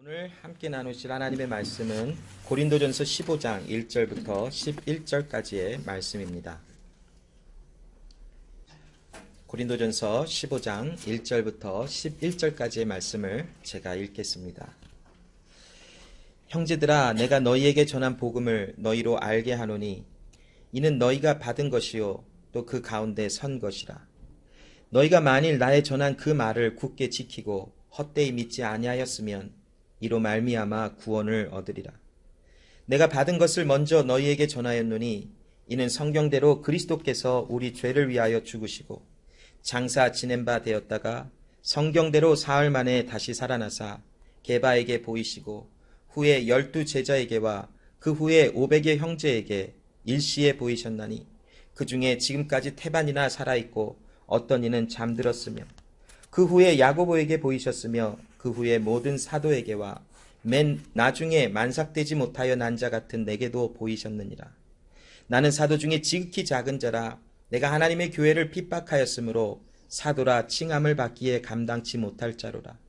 오늘 함께 나누실 하나님의 말씀은 고린도전서 15장 1절부터 11절까지의 말씀입니다. 고린도전서 15장 1절부터 11절까지의 말씀을 제가 읽겠습니다. 형제들아, 내가 너희에게 전한 복음을 너희로 알게 하노니 이는 너희가 받은 것이요 또 그 가운데 선 것이라. 너희가 만일 나의 전한 그 말을 굳게 지키고 헛되이 믿지 아니하였으면 이로 말미암아 구원을 얻으리라. 내가 받은 것을 먼저 너희에게 전하였노니 이는 성경대로 그리스도께서 우리 죄를 위하여 죽으시고 장사 지낸 바 되었다가 성경대로 사흘 만에 다시 살아나사 게바에게 보이시고 후에 12 제자에게와 그 후에 500의 형제에게 일시에 보이셨나니 그 중에 지금까지 태반이나 살아있고 어떤 이는 잠들었으며 그 후에 야고보에게 보이셨으며 그 후에 모든 사도에게와 맨 나중에 만삭되지 못하여 난 자 같은 내게도 보이셨느니라. 나는 사도 중에 지극히 작은 자라 내가 하나님의 교회를 핍박하였으므로 사도라 칭함을 받기에 감당치 못할 자로라.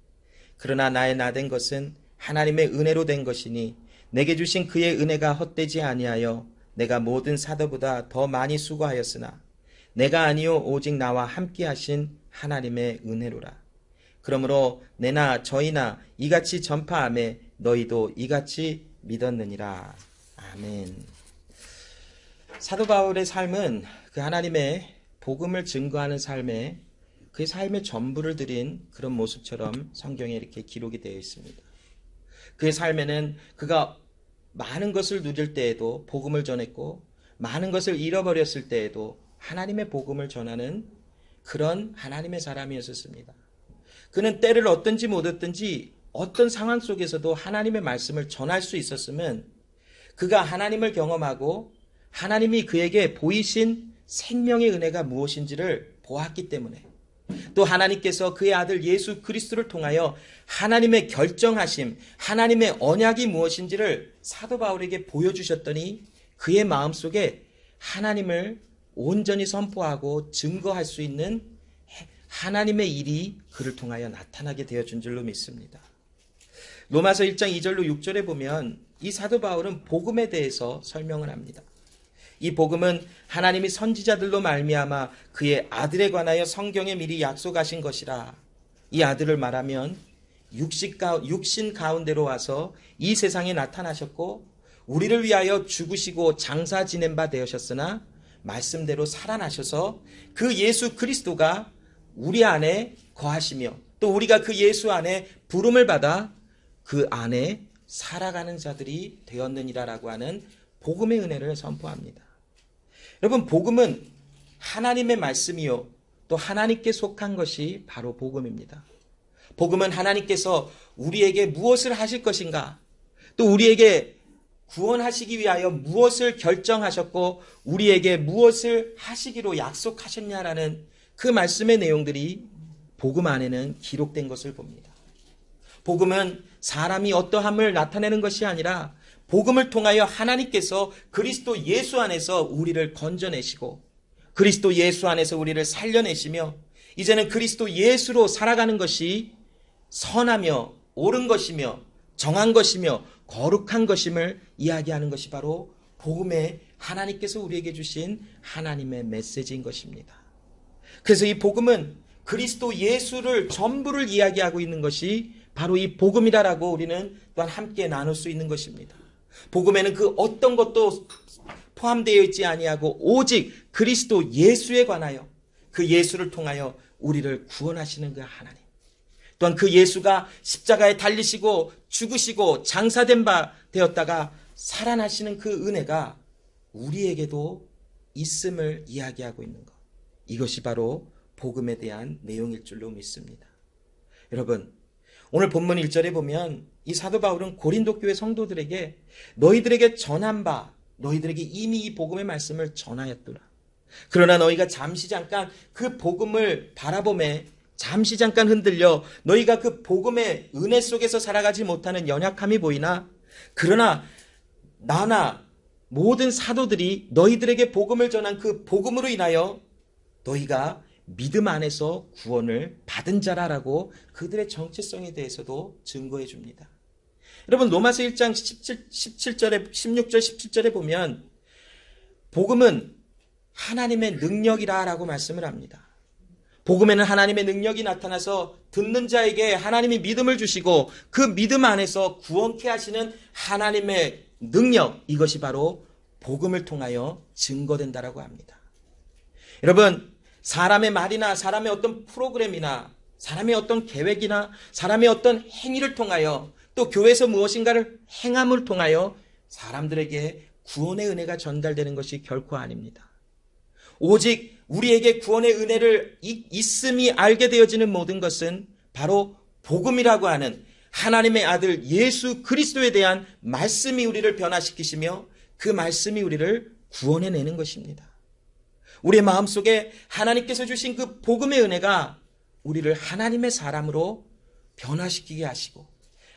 그러나 나의 나된 것은 하나님의 은혜로 된 것이니 내게 주신 그의 은혜가 헛되지 아니하여 내가 모든 사도보다 더 많이 수고하였으나 내가 아니요 오직 나와 함께 하신 하나님의 은혜로라. 그러므로 내나 저희나 이같이 전파하매 너희도 이같이 믿었느니라. 아멘. 사도 바울의 삶은 그 하나님의 복음을 증거하는 삶에 그의 삶의 전부를 드린 그런 모습처럼 성경에 이렇게 기록이 되어 있습니다. 그의 삶에는 그가 많은 것을 누릴 때에도 복음을 전했고 많은 것을 잃어버렸을 때에도 하나님의 복음을 전하는 그런 하나님의 사람이었습니다. 그는 때를 얻든지 못 얻든지 어떤 상황 속에서도 하나님의 말씀을 전할 수 있었으면 그가 하나님을 경험하고 하나님이 그에게 보이신 생명의 은혜가 무엇인지를 보았기 때문에 또 하나님께서 그의 아들 예수 그리스도를 통하여 하나님의 결정하심, 하나님의 언약이 무엇인지를 사도 바울에게 보여주셨더니 그의 마음속에 하나님을 온전히 선포하고 증거할 수 있는 하나님의 일이 그를 통하여 나타나게 되어준 줄로 믿습니다. 로마서 1장 2절로 6절에 보면 이 사도 바울은 복음에 대해서 설명을 합니다. 이 복음은 하나님이 선지자들로 말미암아 그의 아들에 관하여 성경에 미리 약속하신 것이라. 이 아들을 말하면 육신 가운데로 와서 이 세상에 나타나셨고 우리를 위하여 죽으시고 장사 지낸 바 되셨으나 말씀대로 살아나셔서 그 예수 그리스도가 우리 안에 거하시며 또 우리가 그 예수 안에 부름을 받아 그 안에 살아가는 자들이 되었느니라라고 하는 복음의 은혜를 선포합니다. 여러분, 복음은 하나님의 말씀이요 또 하나님께 속한 것이 바로 복음입니다. 복음은 하나님께서 우리에게 무엇을 하실 것인가, 또 우리에게 구원하시기 위하여 무엇을 결정하셨고 우리에게 무엇을 하시기로 약속하셨냐라는 그 말씀의 내용들이 복음 안에는 기록된 것을 봅니다. 복음은 사람이 어떠함을 나타내는 것이 아니라 복음을 통하여 하나님께서 그리스도 예수 안에서 우리를 건져내시고 그리스도 예수 안에서 우리를 살려내시며 이제는 그리스도 예수로 살아가는 것이 선하며 옳은 것이며 정한 것이며 거룩한 것임을 이야기하는 것이 바로 복음에 하나님께서 우리에게 주신 하나님의 메시지인 것입니다. 그래서 이 복음은 그리스도 예수를 전부를 이야기하고 있는 것이 바로 이 복음이다라고 우리는 또한 함께 나눌 수 있는 것입니다. 복음에는 그 어떤 것도 포함되어 있지 아니하고 오직 그리스도 예수에 관하여 그 예수를 통하여 우리를 구원하시는 그 하나님, 또한 그 예수가 십자가에 달리시고 죽으시고 장사된 바 되었다가 살아나시는 그 은혜가 우리에게도 있음을 이야기하고 있는 것, 이것이 바로 복음에 대한 내용일 줄로 믿습니다. 여러분, 오늘 본문 1절에 보면 이 사도 바울은 고린도 교회 성도들에게 너희들에게 전한 바, 너희들에게 이미 이 복음의 말씀을 전하였더라. 그러나 너희가 잠시 잠깐 그 복음을 바라보매 잠시 잠깐 흔들려 너희가 그 복음의 은혜 속에서 살아가지 못하는 연약함이 보이나 그러나 나나 모든 사도들이 너희들에게 복음을 전한 그 복음으로 인하여 너희가 믿음 안에서 구원을 받은 자라라고 그들의 정체성에 대해서도 증거해 줍니다. 여러분 로마서 1장 16절 17절에 보면 복음은 하나님의 능력이라 라고 말씀을 합니다. 복음에는 하나님의 능력이 나타나서 듣는 자에게 하나님이 믿음을 주시고 그 믿음 안에서 구원케 하시는 하나님의 능력, 이것이 바로 복음을 통하여 증거된다라고 합니다. 여러분, 사람의 말이나 사람의 어떤 프로그램이나 사람의 어떤 계획이나 사람의 어떤 행위를 통하여 또 교회에서 무엇인가를 행함을 통하여 사람들에게 구원의 은혜가 전달되는 것이 결코 아닙니다. 오직 우리에게 구원의 은혜를 있음이 알게 되어지는 모든 것은 바로 복음이라고 하는 하나님의 아들 예수 그리스도에 대한 말씀이 우리를 변화시키시며 그 말씀이 우리를 구원해내는 것입니다. 우리의 마음속에 하나님께서 주신 그 복음의 은혜가 우리를 하나님의 사람으로 변화시키게 하시고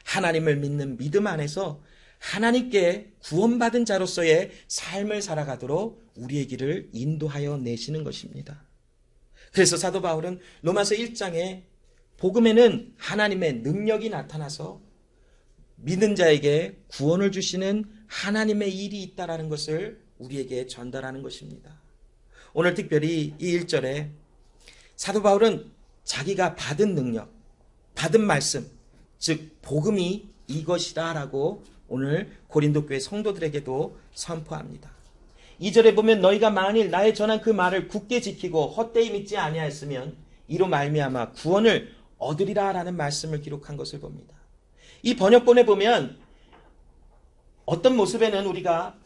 하나님을 믿는 믿음 안에서 하나님께 구원받은 자로서의 삶을 살아가도록 우리의 길을 인도하여 내시는 것입니다. 그래서 사도 바울은 로마서 1장에 복음에는 하나님의 능력이 나타나서 믿는 자에게 구원을 주시는 하나님의 일이 있다라는 것을 우리에게 전달하는 것입니다. 오늘 특별히 이 1절에 사도 바울은 자기가 받은 능력, 받은 말씀, 즉 복음이 이것이다 라고 오늘 고린도 교회 성도들에게도 선포합니다. 2절에 보면 너희가 만일 나의 전한 그 말을 굳게 지키고 헛되이 믿지 아니하였으면 이로 말미암아 구원을 얻으리라 라는 말씀을 기록한 것을 봅니다. 이 번역본에 보면 어떤 모습에는 우리가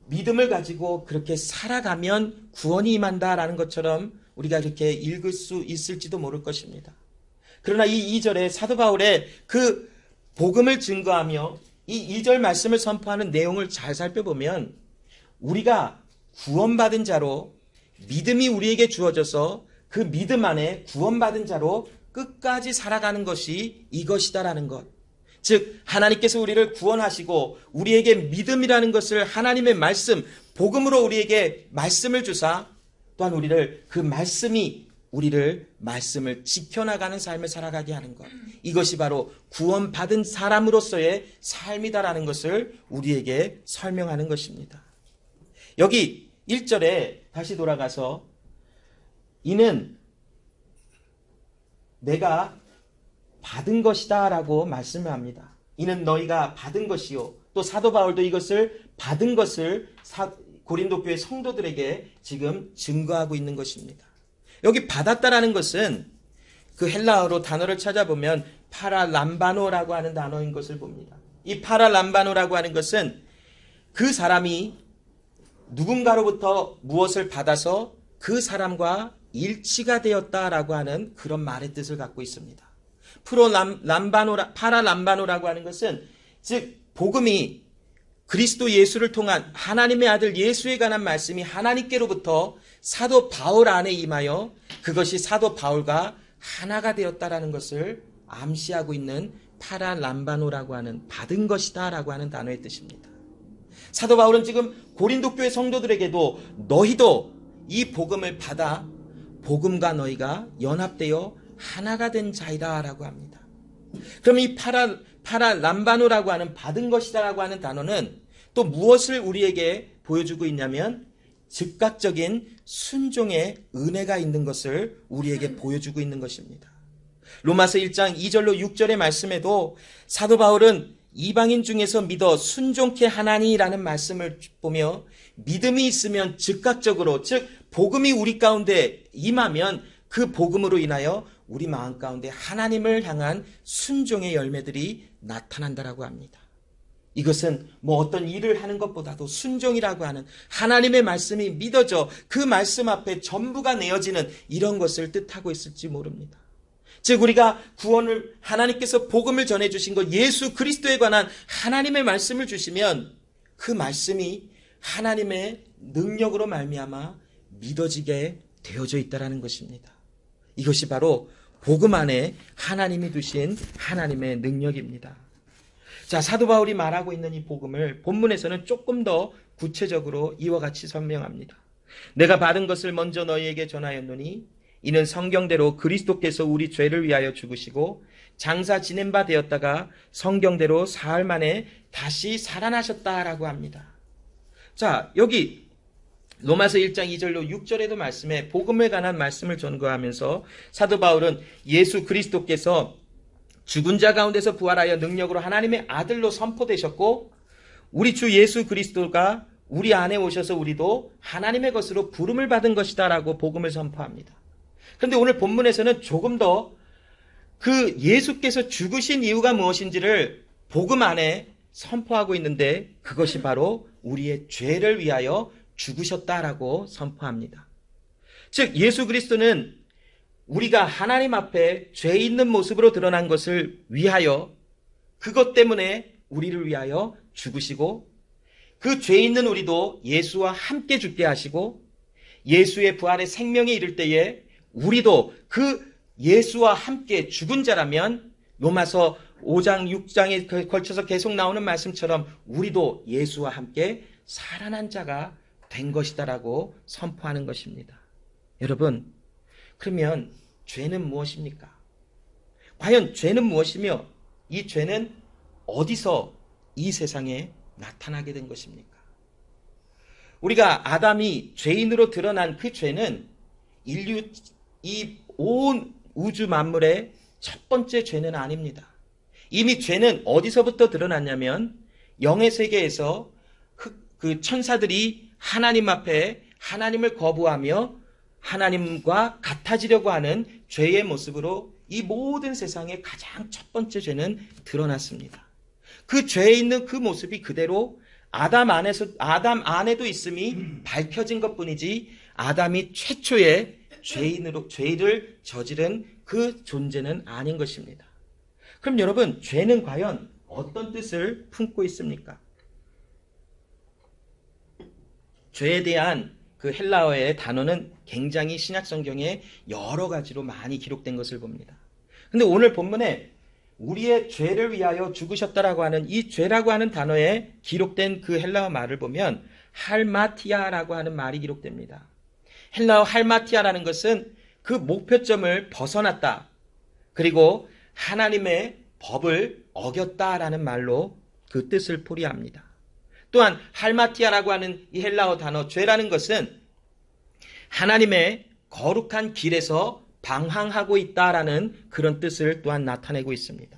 믿음을 가지고 그렇게 살아가면 구원이 임한다라는 것처럼 우리가 이렇게 읽을 수 있을지도 모를 것입니다. 그러나 이 2절에 사도 바울의 그 복음을 증거하며 이 2절 말씀을 선포하는 내용을 잘 살펴보면 우리가 구원받은 자로 믿음이 우리에게 주어져서 그 믿음 안에 구원받은 자로 끝까지 살아가는 것이 이것이다라는 것. 즉 하나님께서 우리를 구원하시고 우리에게 믿음이라는 것을 하나님의 말씀, 복음으로 우리에게 말씀을 주사 또한 우리를 그 말씀이 우리를 말씀을 지켜나가는 삶을 살아가게 하는 것. 이것이 바로 구원받은 사람으로서의 삶이다라는 것을 우리에게 설명하는 것입니다. 여기 1절에 다시 돌아가서 이는 내가 받은 것이다 라고 말씀을 합니다. 이는 너희가 받은 것이요. 또 사도 바울도 이것을 받은 것을 고린도 교회 성도들에게 지금 증거하고 있는 것입니다. 여기 받았다라는 것은 그 헬라어로 단어를 찾아보면 파라람바노라고 하는 단어인 것을 봅니다. 이 파라람바노라고 하는 것은 그 사람이 누군가로부터 무엇을 받아서 그 사람과 일치가 되었다라고 하는 그런 말의 뜻을 갖고 있습니다. 파라람바노라고 하는 것은 즉 복음이 그리스도 예수를 통한 하나님의 아들 예수에 관한 말씀이 하나님께로부터 사도 바울 안에 임하여 그것이 사도 바울과 하나가 되었다라는 것을 암시하고 있는 파라람바노라고 하는 받은 것이다 라고 하는 단어의 뜻입니다. 사도 바울은 지금 고린도 교회 성도들에게도 너희도 이 복음을 받아 복음과 너희가 연합되어 하나가 된 자이다 라고 합니다. 그럼 이 파라람바노라고 하는 받은 것이다 라고 하는 단어는 또 무엇을 우리에게 보여주고 있냐면 즉각적인 순종의 은혜가 있는 것을 우리에게 보여주고 있는 것입니다. 로마서 1장 2절로 6절의 말씀에도 사도 바울은 이방인 중에서 믿어 순종케 하나니라는 말씀을 보며 믿음이 있으면 즉각적으로 즉 복음이 우리 가운데 임하면 그 복음으로 인하여 우리 마음 가운데 하나님을 향한 순종의 열매들이 나타난다라고 합니다. 이것은 뭐 어떤 일을 하는 것보다도 순종이라고 하는 하나님의 말씀이 믿어져 그 말씀 앞에 전부가 내어지는 이런 것을 뜻하고 있을지 모릅니다. 즉 우리가 구원을 하나님께서 복음을 전해주신 것 예수 그리스도에 관한 하나님의 말씀을 주시면 그 말씀이 하나님의 능력으로 말미암아 믿어지게 되어져 있다는 것입니다. 이것이 바로 복음 안에 하나님이 두신 하나님의 능력입니다. 자, 사도 바울이 말하고 있는 이 복음을 본문에서는 조금 더 구체적으로 이와 같이 설명합니다. 내가 받은 것을 먼저 너희에게 전하였노니 이는 성경대로 그리스도께서 우리 죄를 위하여 죽으시고 장사 지낸 바 되었다가 성경대로 사흘 만에 다시 살아나셨다라고 합니다. 자, 여기 로마서 1장 2절로 6절에도 말씀에 복음에 관한 말씀을 전거하면서 사도 바울은 예수 그리스도께서 죽은 자 가운데서 부활하여 능력으로 하나님의 아들로 선포되셨고 우리 주 예수 그리스도가 우리 안에 오셔서 우리도 하나님의 것으로 부름을 받은 것이다 라고 복음을 선포합니다. 그런데 오늘 본문에서는 조금 더 그 예수께서 죽으신 이유가 무엇인지를 복음 안에 선포하고 있는데 그것이 바로 우리의 죄를 위하여 죽으셨다라고 선포합니다. 즉 예수 그리스도는 우리가 하나님 앞에 죄 있는 모습으로 드러난 것을 위하여 그것 때문에 우리를 위하여 죽으시고 그 죄 있는 우리도 예수와 함께 죽게 하시고 예수의 부활의 생명에 이를 때에 우리도 그 예수와 함께 죽은 자라면 로마서 5장 6장에 걸쳐서 계속 나오는 말씀처럼 우리도 예수와 함께 살아난 자가 된 것이다라고 선포하는 것입니다. 여러분, 그러면 죄는 무엇입니까? 과연 죄는 무엇이며 이 죄는 어디서 이 세상에 나타나게 된 것입니까? 우리가 아담이 죄인으로 드러난 그 죄는 인류 이 온 우주 만물의 첫 번째 죄는 아닙니다. 이미 죄는 어디서부터 드러났냐면 영의 세계에서 그 천사들이 하나님 앞에 하나님을 거부하며 하나님과 같아지려고 하는 죄의 모습으로 이 모든 세상의 가장 첫 번째 죄는 드러났습니다. 그 죄에 있는 그 모습이 그대로 아담 안에도 있음이 밝혀진 것뿐이지 아담이 최초의 죄를 저지른 그 존재는 아닌 것입니다. 그럼 여러분, 죄는 과연 어떤 뜻을 품고 있습니까? 죄에 대한 그 헬라어의 단어는 굉장히 신약 성경에 여러 가지로 많이 기록된 것을 봅니다. 근데 오늘 본문에 우리의 죄를 위하여 죽으셨다라고 하는 이 죄라고 하는 단어에 기록된 그 헬라어 말을 보면 할마티아라고 하는 말이 기록됩니다. 헬라어 할마티아라는 것은 그 목표점을 벗어났다. 그리고 하나님의 법을 어겼다라는 말로 그 뜻을 포리합니다. 또한 할마티아라고 하는 이 헬라어 단어 죄라는 것은 하나님의 거룩한 길에서 방황하고 있다라는 그런 뜻을 또한 나타내고 있습니다.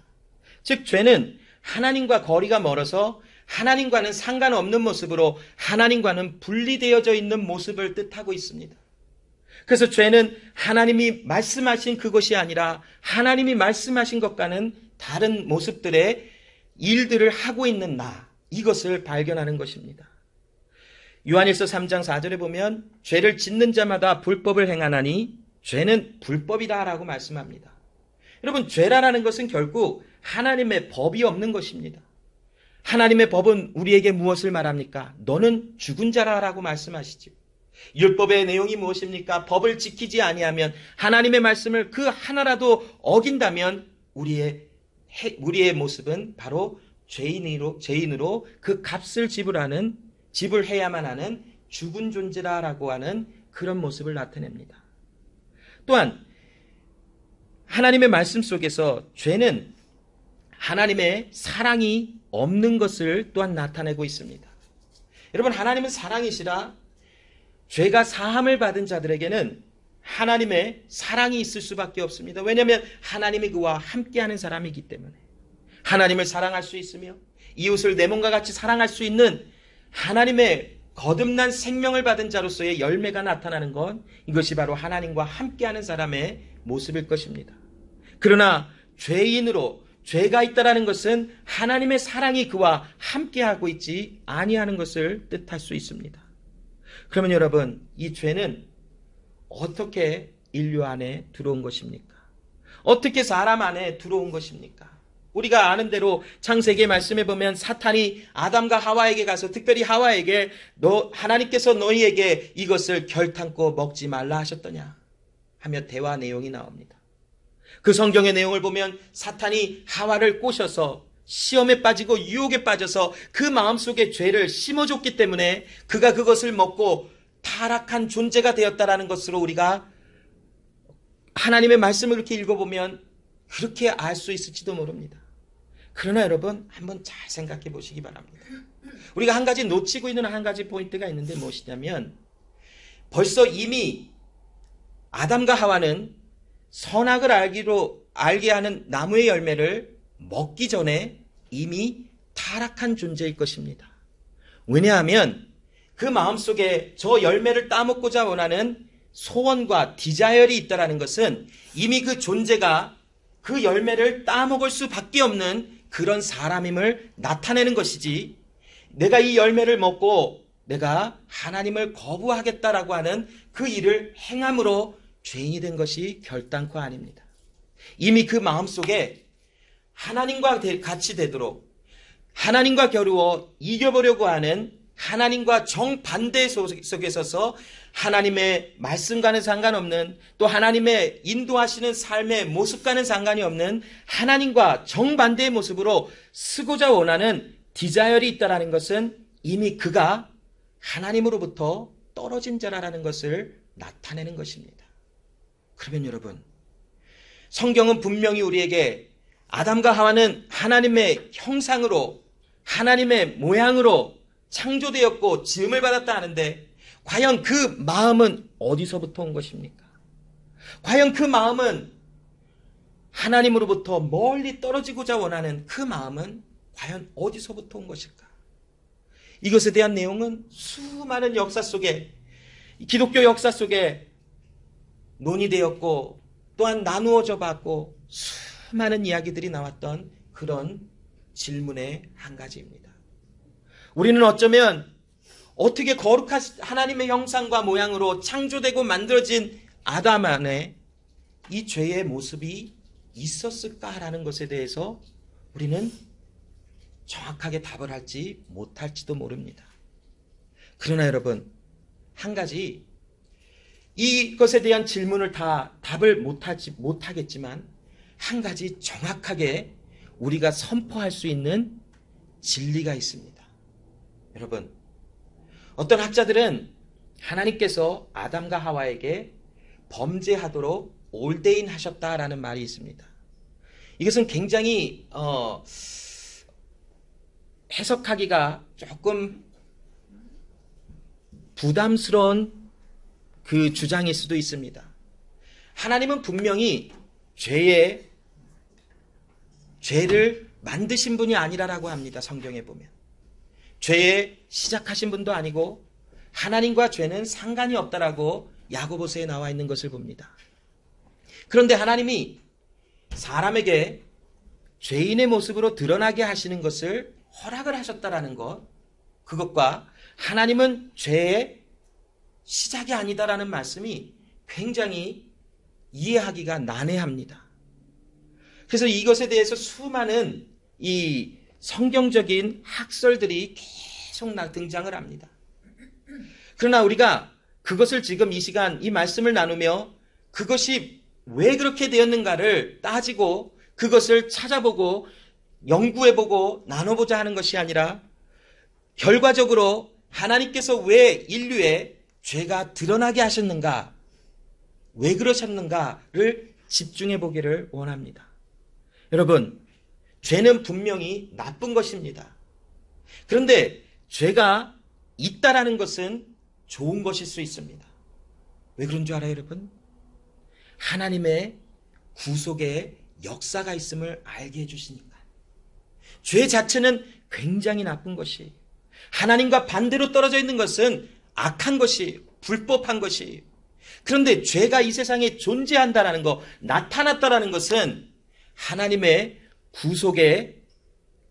즉 죄는 하나님과 거리가 멀어서 하나님과는 상관없는 모습으로 하나님과는 분리되어져 있는 모습을 뜻하고 있습니다. 그래서 죄는 하나님이 말씀하신 그것이 아니라 하나님이 말씀하신 것과는 다른 모습들의 일들을 하고 있는 나, 이것을 발견하는 것입니다. 요한일서 3장 4절에 보면 죄를 짓는 자마다 불법을 행하나니 죄는 불법이다 라고 말씀합니다. 여러분, 죄라는 것은 결국 하나님의 법이 없는 것입니다. 하나님의 법은 우리에게 무엇을 말합니까? 너는 죽은 자라라고 말씀하시죠. 율법의 내용이 무엇입니까? 법을 지키지 아니하면 하나님의 말씀을 그 하나라도 어긴다면 우리의 모습은 바로 죄인으로 그 값을 지불해야만 하는 죽은 존재라고 하는 그런 모습을 나타냅니다. 또한 하나님의 말씀 속에서 죄는 하나님의 사랑이 없는 것을 또한 나타내고 있습니다. 여러분, 하나님은 사랑이시라 죄가 사함을 받은 자들에게는 하나님의 사랑이 있을 수밖에 없습니다. 왜냐하면 하나님이 그와 함께하는 사람이기 때문에 하나님을 사랑할 수 있으며 이웃을 내 몸과 같이 사랑할 수 있는 하나님의 거듭난 생명을 받은 자로서의 열매가 나타나는 건 이것이 바로 하나님과 함께하는 사람의 모습일 것입니다. 그러나 죄인으로 죄가 있다라는 것은 하나님의 사랑이 그와 함께하고 있지 아니하는 것을 뜻할 수 있습니다. 그러면 여러분, 이 죄는 어떻게 인류 안에 들어온 것입니까? 어떻게 사람 안에 들어온 것입니까? 우리가 아는 대로 창세기 말씀에 보면 사탄이 아담과 하와에게 가서 특별히 하와에게 하나님께서 너희에게 이것을 결탄코 먹지 말라 하셨더냐 하며 대화 내용이 나옵니다. 그 성경의 내용을 보면 사탄이 하와를 꼬셔서 시험에 빠지고 유혹에 빠져서 그 마음속에 죄를 심어줬기 때문에 그가 그것을 먹고 타락한 존재가 되었다라는 것으로 우리가 하나님의 말씀을 이렇게 읽어보면 그렇게 알 수 있을지도 모릅니다. 그러나 여러분 한번 잘 생각해 보시기 바랍니다. 우리가 한 가지 놓치고 있는 한 가지 포인트가 있는데 무엇이냐면 벌써 이미 아담과 하와는 선악을 알게 하는 나무의 열매를 먹기 전에 이미 타락한 존재일 것입니다. 왜냐하면 그 마음속에 저 열매를 따먹고자 원하는 소원과 디자이얼이 있다는 것은 이미 그 존재가 그 열매를 따먹을 수밖에 없는 그런 사람임을 나타내는 것이지, 내가 이 열매를 먹고 내가 하나님을 거부하겠다라고 하는 그 일을 행함으로 죄인이 된 것이 결단코 아닙니다. 이미 그 마음속에 하나님과 같이 되도록 하나님과 겨루어 이겨보려고 하는 하나님과 정반대 속에 서서 하나님의 말씀과는 상관없는, 또 하나님의 인도하시는 삶의 모습과는 상관이 없는 하나님과 정반대의 모습으로 쓰고자 원하는 디자이얼이 있다는 것은 이미 그가 하나님으로부터 떨어진 자라는 것을 나타내는 것입니다. 그러면 여러분, 성경은 분명히 우리에게 아담과 하와는 하나님의 형상으로, 하나님의 모양으로 창조되었고 지음을 받았다 하는데, 과연 그 마음은 어디서부터 온 것입니까? 과연 그 마음은 하나님으로부터 멀리 떨어지고자 원하는 그 마음은 과연 어디서부터 온 것일까? 이것에 대한 내용은 수많은 역사 속에, 기독교 역사 속에 논의되었고 또한 나누어져 봤고 수많은 이야기들이 나왔던 그런 질문의 한 가지입니다. 우리는 어쩌면 어떻게 거룩한 하나님의 형상과 모양으로 창조되고 만들어진 아담 안에 이 죄의 모습이 있었을까라는 것에 대해서 우리는 정확하게 답을 할지 못할지도 모릅니다. 그러나 여러분, 한 가지, 이것에 대한 질문을 다 답을 못하겠지만 한 가지 정확하게 우리가 선포할 수 있는 진리가 있습니다. 여러분, 어떤 학자들은 하나님께서 아담과 하와에게 범죄하도록 올데인 하셨다라는 말이 있습니다. 이것은 굉장히 해석하기가 조금 부담스러운 그 주장일 수도 있습니다. 하나님은 분명히 죄를 만드신 분이 아니라고 합니다. 성경에 보면. 죄에 시작하신 분도 아니고 하나님과 죄는 상관이 없다라고 야고보서에 나와 있는 것을 봅니다. 그런데 하나님이 사람에게 죄인의 모습으로 드러나게 하시는 것을 허락을 하셨다라는 것, 그것과 하나님은 죄의 시작이 아니다라는 말씀이 굉장히 이해하기가 난해합니다. 그래서 이것에 대해서 수많은 이 성경적인 학설들이 계속 등장을 합니다. 그러나 우리가 그것을 지금 이 시간 이 말씀을 나누며 그것이 왜 그렇게 되었는가를 따지고 그것을 찾아보고 연구해보고 나눠보자 하는 것이 아니라, 결과적으로 하나님께서 왜 인류에 죄가 드러나게 하셨는가, 왜 그러셨는가를 집중해 보기를 원합니다. 여러분, 죄는 분명히 나쁜 것입니다. 그런데 죄가 있다라는 것은 좋은 것일 수 있습니다. 왜 그런 줄 알아요, 여러분? 하나님의 구속의 역사가 있음을 알게 해주시니까. 죄 자체는 굉장히 나쁜 것이, 하나님과 반대로 떨어져 있는 것은 악한 것이, 불법한 것이. 그런데 죄가 이 세상에 존재한다라는 것, 나타났다라는 것은 하나님의 구속의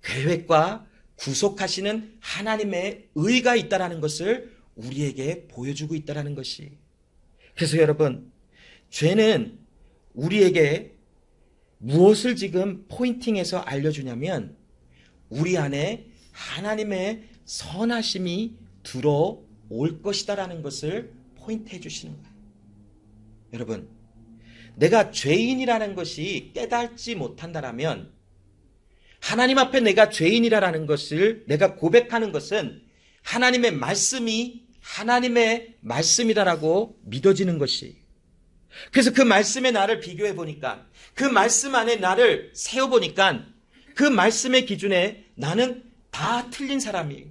계획과 구속하시는 하나님의 의가 있다라는 것을 우리에게 보여주고 있다라는 것이. 그래서 여러분, 죄는 우리에게 무엇을 지금 포인팅해서 알려주냐면, 우리 안에 하나님의 선하심이 들어올 것이다라는 것을 포인트해 주시는 거예요. 여러분, 내가 죄인이라는 것이 깨닫지 못한다라면, 하나님 앞에 내가 죄인이라는 것을 내가 고백하는 것은 하나님의 말씀이 하나님의 말씀이다라고 믿어지는 것이, 그래서 그 말씀에 나를 비교해 보니까, 그 말씀 안에 나를 세워보니까 그 말씀의 기준에 나는 다 틀린 사람이에요.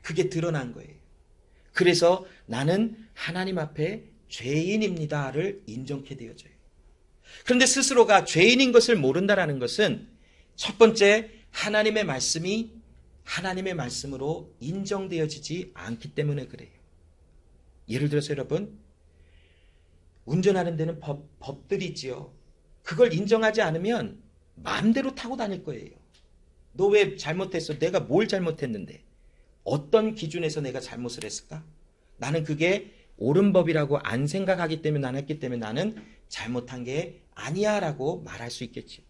그게 드러난 거예요. 그래서 나는 하나님 앞에 죄인입니다를 인정케 되어져요. 그런데 스스로가 죄인인 것을 모른다라는 것은 첫 번째, 하나님의 말씀이 하나님의 말씀으로 인정되어지지 않기 때문에 그래요. 예를 들어서 여러분, 운전하는 데는 법들이 있지요. 그걸 인정하지 않으면 마음대로 타고 다닐 거예요. 너 왜 잘못했어? 내가 뭘 잘못했는데? 어떤 기준에서 내가 잘못을 했을까? 나는 그게 옳은 법이라고 안 생각하기 때문에 안 했기 때문에 나는 잘못한 게 아니야 라고 말할 수 있겠지.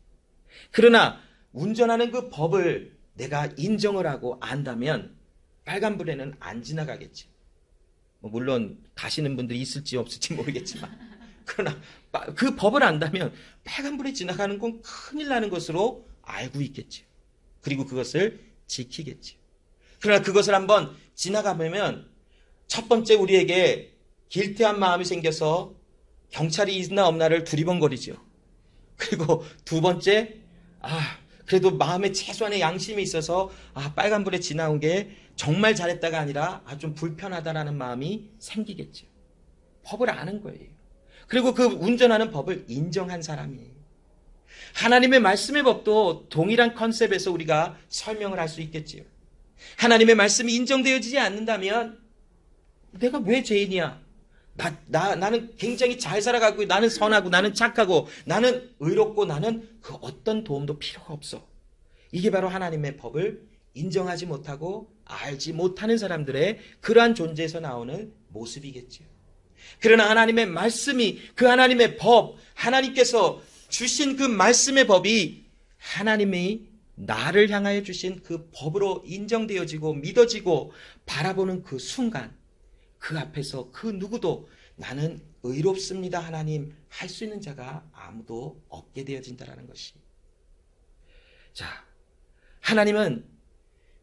그러나 운전하는 그 법을 내가 인정을 하고 안다면 빨간불에는 안 지나가겠지. 물론 가시는 분들이 있을지 없을지 모르겠지만, 그러나 그 법을 안다면 빨간불에 지나가는 건 큰일 나는 것으로 알고 있겠지. 그리고 그것을 지키겠지. 그러나 그것을 한번 지나가면 첫 번째 우리에게 길티한 마음이 생겨서 경찰이 있나 없나를 두리번거리죠. 그리고 두 번째, 그래도 마음에 최소한의 양심이 있어서 빨간불에 지나온 게 정말 잘했다가 아니라 좀 불편하다라는 마음이 생기겠죠. 법을 아는 거예요. 그리고 그 운전하는 법을 인정한 사람이에요. 하나님의 말씀의 법도 동일한 컨셉에서 우리가 설명을 할 수 있겠지요. 하나님의 말씀이 인정되어지지 않는다면 내가 왜 죄인이야? 나는 굉장히 잘 살아가고, 나는 선하고, 나는 착하고, 나는 의롭고, 나는 그 어떤 도움도 필요가 없어. 이게 바로 하나님의 법을 인정하지 못하고 알지 못하는 사람들의 그러한 존재에서 나오는 모습이겠지요. 그러나 하나님의 말씀이, 그 하나님의 법, 하나님께서 주신 그 말씀의 법이 하나님이 나를 향하여 주신 그 법으로 인정되어지고 믿어지고 바라보는 그 순간, 그 앞에서 그 누구도 나는 의롭습니다 하나님 할 수 있는 자가 아무도 없게 되어진다는 것이. 자, 하나님은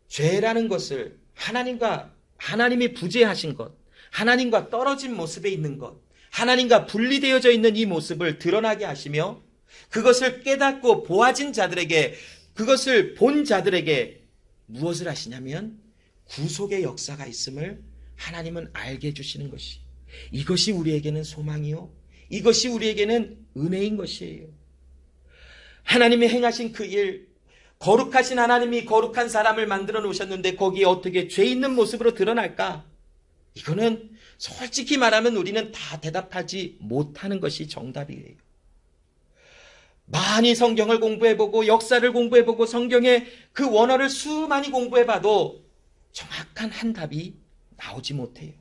죄라는 것을 하나님이 부재하신 것, 하나님과 떨어진 모습에 있는 것, 하나님과 분리되어져 있는 이 모습을 드러나게 하시며 그것을 깨닫고 보아진 자들에게, 그것을 본 자들에게 무엇을 하시냐면 구속의 역사가 있음을 하나님은 알게 해주시는 것이, 이것이 우리에게는 소망이요, 이것이 우리에게는 은혜인 것이에요. 하나님이 행하신 그 일, 거룩하신 하나님이 거룩한 사람을 만들어 놓으셨는데 거기에 어떻게 죄 있는 모습으로 드러날까? 이거는 솔직히 말하면 우리는 다 대답하지 못하는 것이 정답이에요. 많이 성경을 공부해보고 역사를 공부해보고 성경의 그 원어를 수많이 공부해봐도 정확한 한 답이 나오지 못해요.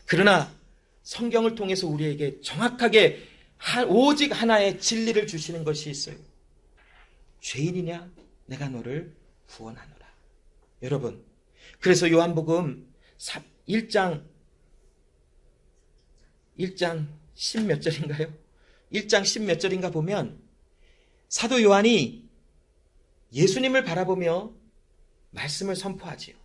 그러나 성경을 통해서 우리에게 정확하게 오직 하나의 진리를 주시는 것이 있어요. 죄인이냐? 내가 너를 구원하노라. 여러분, 그래서 요한복음 1장 10 몇 절인가요? 1장 10 몇 절인가 보면 사도 요한이 예수님을 바라보며 말씀을 선포하지요.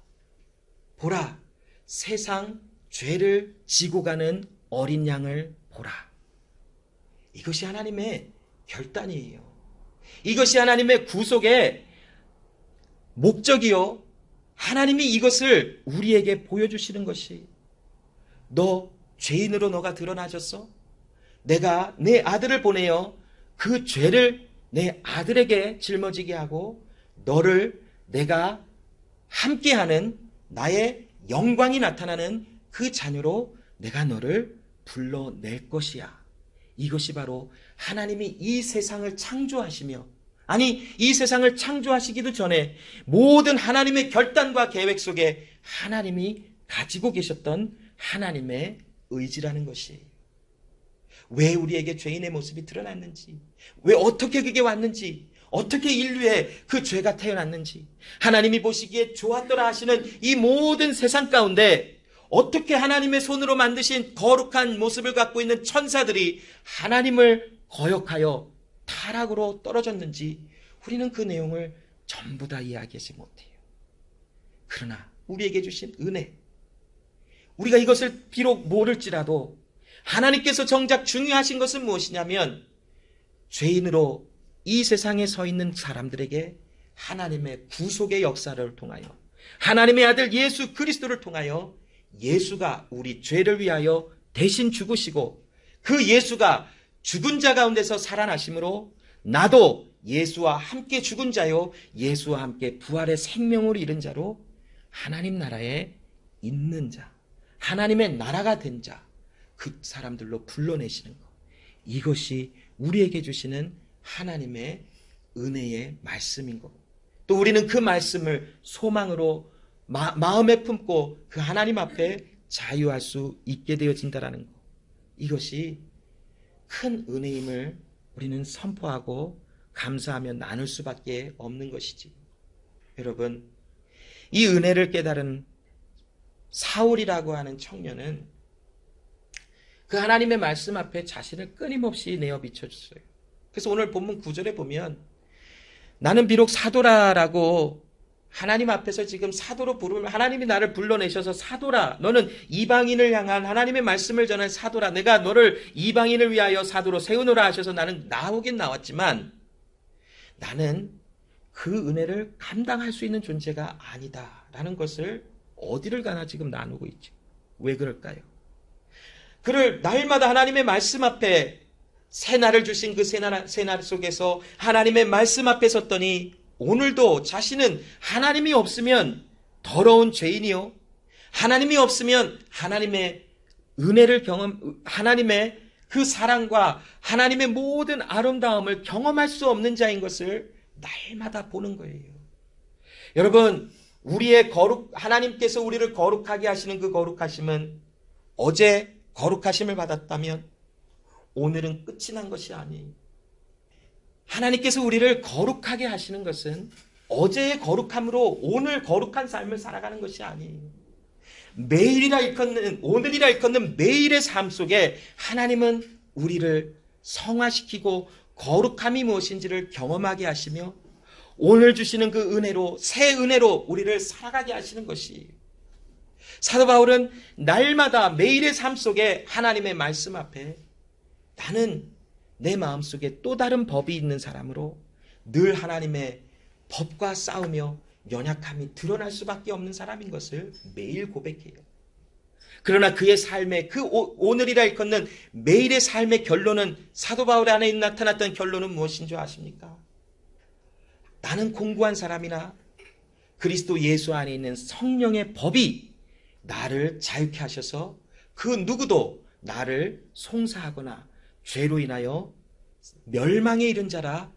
보라, 세상 죄를 지고 가는 어린 양을 보라. 이것이 하나님의 결단이에요. 이것이 하나님의 구속의 목적이요, 하나님이 이것을 우리에게 보여주시는 것이, 너 죄인으로 너가 드러나졌어? 내가 내 아들을 보내어 그 죄를 내 아들에게 짊어지게 하고 너를 내가 함께하는 나의 영광이 나타나는 그 자녀로 내가 너를 불러낼 것이야. 이것이 바로 하나님이 이 세상을 창조하시며, 아니 이 세상을 창조하시기도 전에 모든 하나님의 결단과 계획 속에 하나님이 가지고 계셨던 하나님의 의지라는 것이에요. 왜 우리에게 죄인의 모습이 드러났는지, 왜 어떻게 그게 왔는지, 어떻게 인류에 그 죄가 태어났는지, 하나님이 보시기에 좋았더라 하시는 이 모든 세상 가운데 어떻게 하나님의 손으로 만드신 거룩한 모습을 갖고 있는 천사들이 하나님을 거역하여 타락으로 떨어졌는지 우리는 그 내용을 전부 다 이야기하지 못해요. 그러나 우리에게 주신 은혜, 우리가 이것을 비록 모를지라도 하나님께서 정작 중요하신 것은 무엇이냐면 죄인으로 이 세상에 서 있는 사람들에게 하나님의 구속의 역사를 통하여 하나님의 아들 예수 그리스도를 통하여 예수가 우리 죄를 위하여 대신 죽으시고 그 예수가 죽은 자 가운데서 살아나심으로 나도 예수와 함께 죽은 자요 예수와 함께 부활의 생명을 잃은 자로 하나님 나라에 있는 자, 하나님의 나라가 된 자, 그 사람들로 불러내시는 것. 이것이 우리에게 주시는 하나님의 은혜의 말씀인 것. 또 우리는 그 말씀을 소망으로 마음에 품고 그 하나님 앞에 자유할 수 있게 되어진다라는 것. 이것이 큰 은혜임을 우리는 선포하고 감사하며 나눌 수밖에 없는 것이지. 여러분, 이 은혜를 깨달은 사울이라고 하는 청년은 그 하나님의 말씀 앞에 자신을 끊임없이 내어 비춰줬어요. 그래서 오늘 본문 9절에 보면 나는 비록 사도라라고 하나님 앞에서 지금 사도로 부르면 하나님이 나를 불러내셔서 사도라, 너는 이방인을 향한 하나님의 말씀을 전한 사도라, 내가 너를 이방인을 위하여 사도로 세우노라 하셔서 나는 나오긴 나왔지만 나는 그 은혜를 감당할 수 있는 존재가 아니다라는 것을 어디를 가나 지금 나누고 있죠. 왜 그럴까요? 그를 날마다 하나님의 말씀 앞에 새날을 주신 그 새날 속에서 하나님의 말씀 앞에 섰더니 오늘도 자신은 하나님이 없으면 더러운 죄인이요, 하나님이 없으면 하나님의 은혜를 하나님의 그 사랑과 하나님의 모든 아름다움을 경험할 수 없는 자인 것을 날마다 보는 거예요. 여러분, 하나님께서 우리를 거룩하게 하시는 그 거룩하심은 어제 거룩하심을 받았다면 오늘은 끝이 난 것이 아니에요. 하나님께서 우리를 거룩하게 하시는 것은 어제의 거룩함으로 오늘 거룩한 삶을 살아가는 것이 아니에요. 오늘이라 일컫는 매일의 삶 속에 하나님은 우리를 성화시키고 거룩함이 무엇인지를 경험하게 하시며 오늘 주시는 그 은혜로, 새 은혜로 우리를 살아가게 하시는 것이에요. 사도 바울은 날마다 매일의 삶 속에 하나님의 말씀 앞에 나는 내 마음속에 또 다른 법이 있는 사람으로 늘 하나님의 법과 싸우며 연약함이 드러날 수밖에 없는 사람인 것을 매일 고백해요. 그러나 그의 삶의 오늘이라 일컫는 매일의 삶의 결론은, 사도 바울 안에 나타났던 결론은 무엇인 줄 아십니까? 나는 공부한 사람이나 그리스도 예수 안에 있는 성령의 법이 나를 자유케 하셔서 그 누구도 나를 송사하거나 죄로 인하여 멸망에 이른 자라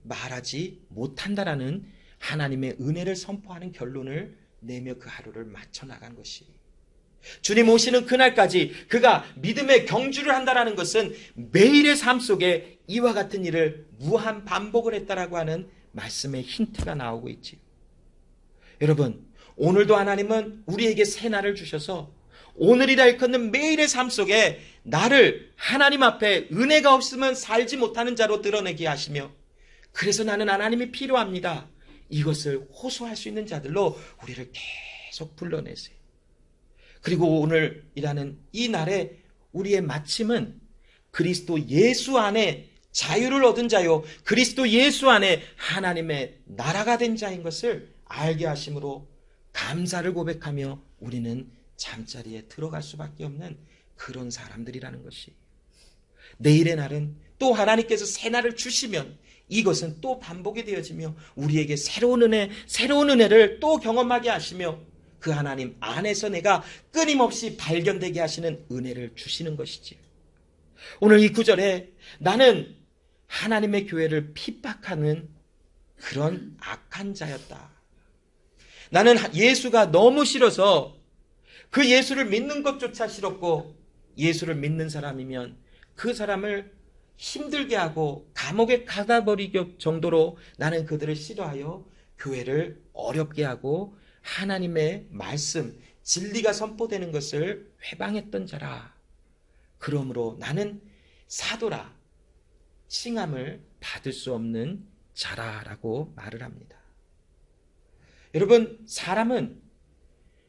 말하지 못한다라는 하나님의 은혜를 선포하는 결론을 내며 그 하루를 마쳐나간 것이, 주님 오시는 그날까지 그가 믿음의 경주를 한다라는 것은 매일의 삶 속에 이와 같은 일을 무한 반복을 했다라고 하는 말씀의 힌트가 나오고 있지요. 여러분, 오늘도 하나님은 우리에게 새 날을 주셔서 오늘이라 일컫는 매일의 삶 속에 나를 하나님 앞에 은혜가 없으면 살지 못하는 자로 드러내게 하시며, 그래서 나는 하나님이 필요합니다, 이것을 호소할 수 있는 자들로 우리를 계속 불러내세요. 그리고 오늘이라는 이 날에 우리의 마침은 그리스도 예수 안에 자유를 얻은 자요, 그리스도 예수 안에 하나님의 나라가 된 자인 것을 알게 하심으로 감사를 고백하며 우리는 잠자리에 들어갈 수밖에 없는 그런 사람들이라는 것이, 내일의 날은 또 하나님께서 새 날을 주시면 이것은 또 반복이 되어지며 우리에게 새로운 은혜를 또 경험하게 하시며 그 하나님 안에서 내가 끊임없이 발견되게 하시는 은혜를 주시는 것이지. 오늘 이 구절에 나는 하나님의 교회를 핍박하는 그런 악한 자였다, 나는 예수가 너무 싫어서 그 예수를 믿는 것조차 싫었고, 예수를 믿는 사람이면 그 사람을 힘들게 하고 감옥에 가다버리기 정도로 나는 그들을 싫어하여 교회를 어렵게 하고 하나님의 말씀, 진리가 선포되는 것을 회방했던 자라. 그러므로 나는 사도라, 칭함을 받을 수 없는 자라라고 말을 합니다. 여러분, 사람은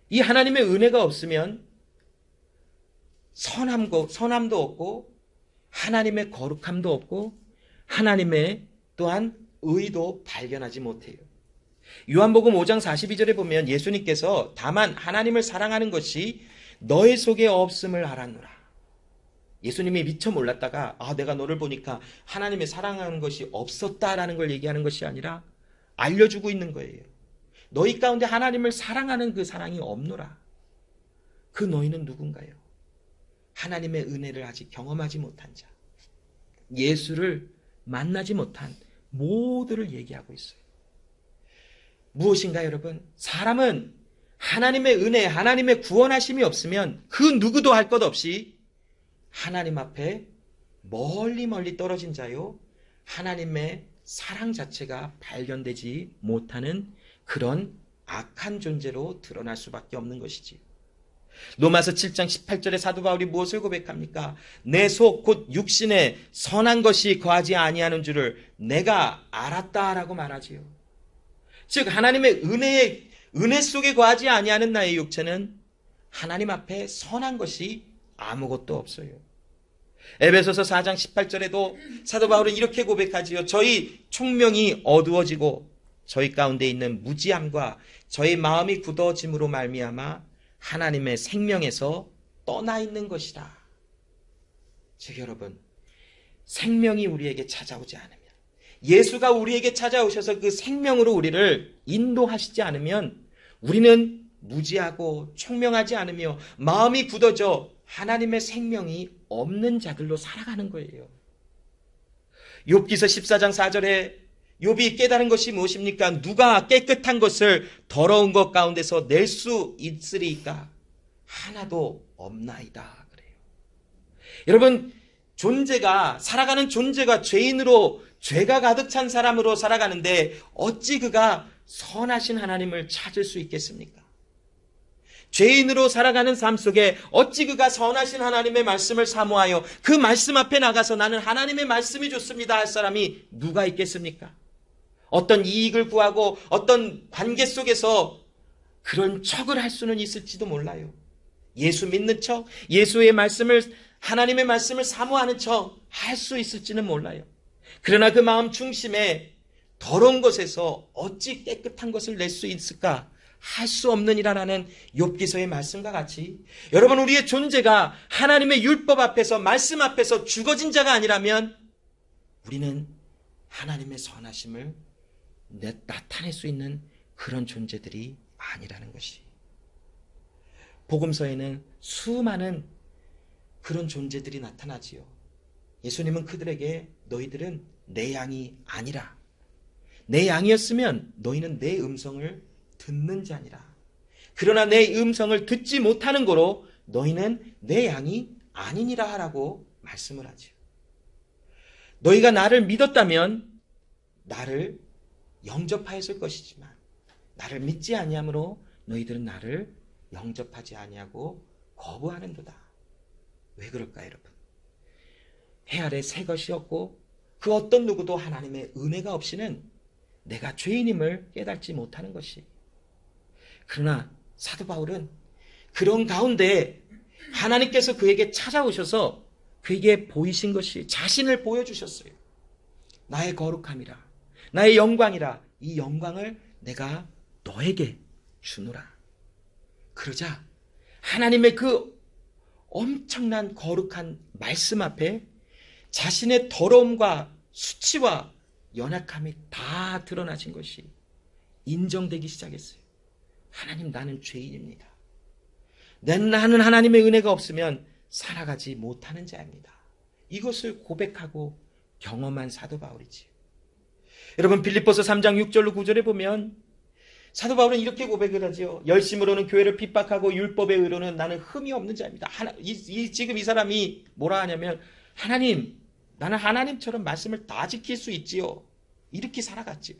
이 하나님의 은혜가 없으면 선함도 없고 하나님의 거룩함도 없고 하나님의 또한 의도 발견하지 못해요. 요한복음 5장 42절에 보면 예수님께서 다만 하나님을 사랑하는 것이 너희 속에 없음을 알았노라. 예수님이 미처 몰랐다가 내가 너를 보니까 하나님의 사랑하는 것이 없었다라는 걸 얘기하는 것이 아니라 알려주고 있는 거예요. 너희 가운데 하나님을 사랑하는 그 사랑이 없노라. 그 너희는 누군가요? 하나님의 은혜를 아직 경험하지 못한 자, 예수를 만나지 못한 모두를 얘기하고 있어요. 무엇인가 여러분? 사람은 하나님의 은혜, 하나님의 구원하심이 없으면 그 누구도 할 것 없이 하나님 앞에 멀리 떨어진 자요, 하나님의 사랑 자체가 발견되지 못하는 그런 악한 존재로 드러날 수밖에 없는 것이지. 로마서 7장 18절에 사도 바울이 무엇을 고백합니까? 내 속 곧 육신에 선한 것이 거하지 아니하는 줄을 내가 알았다라고 말하지요. 즉 하나님의 은혜 속에 거하지 아니하는 나의 육체는 하나님 앞에 선한 것이 아무것도 없어요. 에베소서 4장 18절에도 사도 바울은 이렇게 고백하지요. 저희 총명이 어두워지고 저희 가운데 있는 무지함과 저희 마음이 굳어짐으로 말미암아 하나님의 생명에서 떠나 있는 것이다. 즉 여러분, 생명이 우리에게 찾아오지 않으면, 예수가 우리에게 찾아오셔서 그 생명으로 우리를 인도하시지 않으면 우리는 무지하고 총명하지 않으며 마음이 굳어져 하나님의 생명이 없는 자들로 살아가는 거예요. 욥기서 14장 4절에 욥이 깨달은 것이 무엇입니까? 누가 깨끗한 것을 더러운 것 가운데서 낼 수 있으리까? 하나도 없나이다. 그래요. 여러분, 살아가는 존재가 죄인으로, 죄가 가득 찬 사람으로 살아가는데 어찌 그가 선하신 하나님을 찾을 수 있겠습니까? 죄인으로 살아가는 삶 속에 어찌 그가 선하신 하나님의 말씀을 사모하여 그 말씀 앞에 나가서 나는 하나님의 말씀이 좋습니다 할 사람이 누가 있겠습니까? 어떤 이익을 구하고 어떤 관계 속에서 그런 척을 할 수는 있을지도 몰라요. 예수 믿는 척, 예수의 말씀을, 하나님의 말씀을 사모하는 척 할 수 있을지는 몰라요. 그러나 그 마음 중심에 더러운 것에서 어찌 깨끗한 것을 낼 수 있을까? 할 수 없느니라라는 욥기서의 말씀과 같이 여러분, 우리의 존재가 하나님의 율법 앞에서, 말씀 앞에서 죽어진 자가 아니라면 우리는 하나님의 선하심을 나타낼 수 있는 그런 존재들이 아니라는 것이. 복음서에는 수많은 그런 존재들이 나타나지요. 예수님은 그들에게 너희들은 내 양이 아니라, 내 양이었으면 너희는 내 음성을 듣는 자니라. 그러나 내 음성을 듣지 못하는 거로 너희는 내 양이 아니니라 하라고 말씀을 하죠. 너희가 나를 믿었다면 나를 영접하였을 것이지만 나를 믿지 아니하므로 너희들은 나를 영접하지 아니하고 거부하는도다. 왜 그럴까 여러분? 해 아래 새 것이 없고 그 어떤 누구도 하나님의 은혜가 없이는 내가 죄인임을 깨닫지 못하는 것이. 그러나 사도 바울은 그런 가운데 하나님께서 그에게 찾아오셔서 그에게 보이신 것이, 자신을 보여주셨어요. 나의 거룩함이라, 나의 영광이라, 이 영광을 내가 너에게 주노라. 그러자 하나님의 그 엄청난 거룩한 말씀 앞에 자신의 더러움과 수치와 연약함이 다 드러나진 것이 인정되기 시작했어요. 하나님, 나는 죄인입니다. 나는 하나님의 은혜가 없으면 살아가지 못하는 자입니다. 이것을 고백하고 경험한 사도 바울이지. 여러분, 빌립보서 3장 6절로 9절에 보면 사도 바울은 이렇게 고백을 하죠. 열심으로는 교회를 핍박하고 율법의 의로는 나는 흠이 없는 자입니다. 지금 이 사람이 뭐라 하냐면, 하나님, 나는 하나님처럼 말씀을 다 지킬 수 있지요. 이렇게 살아갔지요.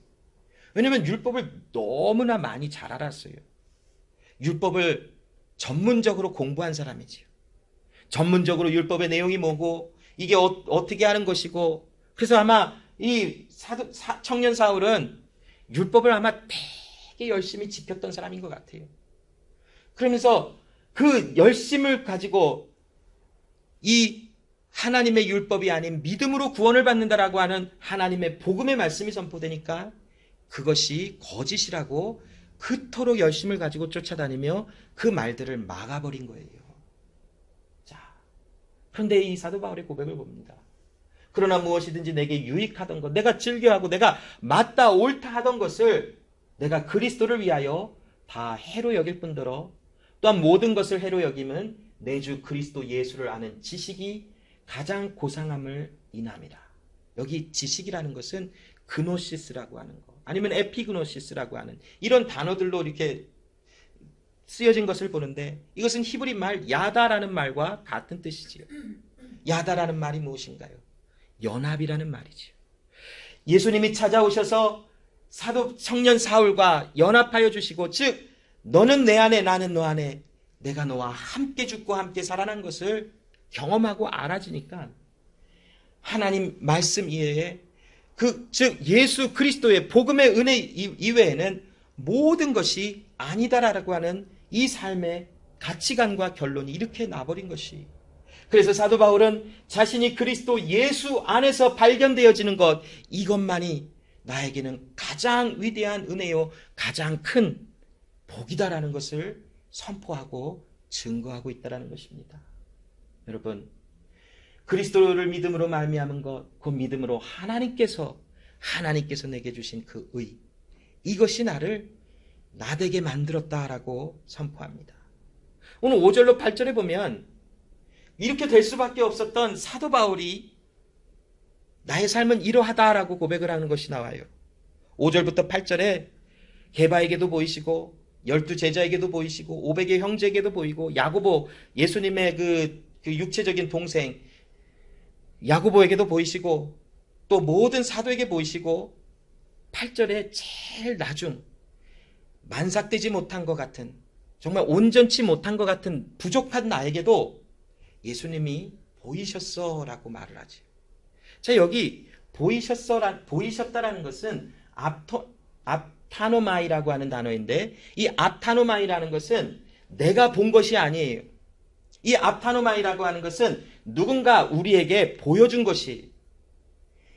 왜냐하면 율법을 너무나 많이 잘 알았어요. 율법을 전문적으로 공부한 사람이지요. 전문적으로 율법의 내용이 뭐고 이게 어떻게 하는 것이고, 그래서 아마 이 청년 사울은 율법을 아마 되게 열심히 지켰던 사람인 것 같아요. 그러면서 그 열심을 가지고 이 하나님의 율법이 아닌 믿음으로 구원을 받는다라고 하는 하나님의 복음의 말씀이 선포되니까 그것이 거짓이라고 그토록 열심을 가지고 쫓아다니며 그 말들을 막아버린 거예요. 자, 그런데 이 사도 바울의 고백을 봅니다. 그러나 무엇이든지 내게 유익하던 것, 내가 즐겨하고 내가 맞다 옳다 하던 것을 내가 그리스도를 위하여 다 해로 여길 뿐더러 또한 모든 것을 해로 여김은 내 주 그리스도 예수를 아는 지식이 가장 고상함을 인함이라. 여기 지식이라는 것은 그노시스라고 하는 거, 아니면 에피그노시스라고 하는 이런 단어들로 이렇게 쓰여진 것을 보는데, 이것은 히브리 말 야다라는 말과 같은 뜻이지요. 야다라는 말이 무엇인가요? 연합이라는 말이지요. 예수님이 찾아오셔서 사도 청년 사울과 연합하여 주시고, 즉 너는 내 안에 나는 너 안에 내가 너와 함께 죽고 함께 살아난 것을 경험하고 알아지니까 하나님 말씀 이외에 즉 예수 그리스도의 복음의 은혜 이외에는 모든 것이 아니다라고 하는 이 삶의 가치관과 결론이 이렇게 나버린 것이, 그래서 사도 바울은 자신이 그리스도 예수 안에서 발견되어지는 것, 이것만이 나에게는 가장 위대한 은혜요 가장 큰 복이다라는 것을 선포하고 증거하고 있다라는 것입니다. 여러분, 그리스도를 믿음으로 말미암은 것, 그 믿음으로 하나님께서 내게 주신 그 의, 이것이 나를 나되게 만들었다라고 선포합니다. 오늘 5절로 8절에 보면 이렇게 될 수밖에 없었던 사도 바울이 나의 삶은 이러하다라고 고백을 하는 것이 나와요. 5절부터 8절에 게바에게도 보이시고 12제자에게도 보이시고 500의 형제에게도 보이고 야고보, 예수님의 그 육체적인 동생 야고보에게도 보이시고 또 모든 사도에게 보이시고, 8절에 제일 나중 만삭되지 못한 것 같은, 정말 온전치 못한 것 같은 부족한 나에게도 예수님이 보이셨어라고 말을 하죠. 자, 여기 보이셨다라는 것은 앞타노마이라고 하는 단어인데, 이 앞타노마이라는 것은 내가 본 것이 아니에요. 이 앞타노마이라고 하는 것은 누군가 우리에게 보여준 것이,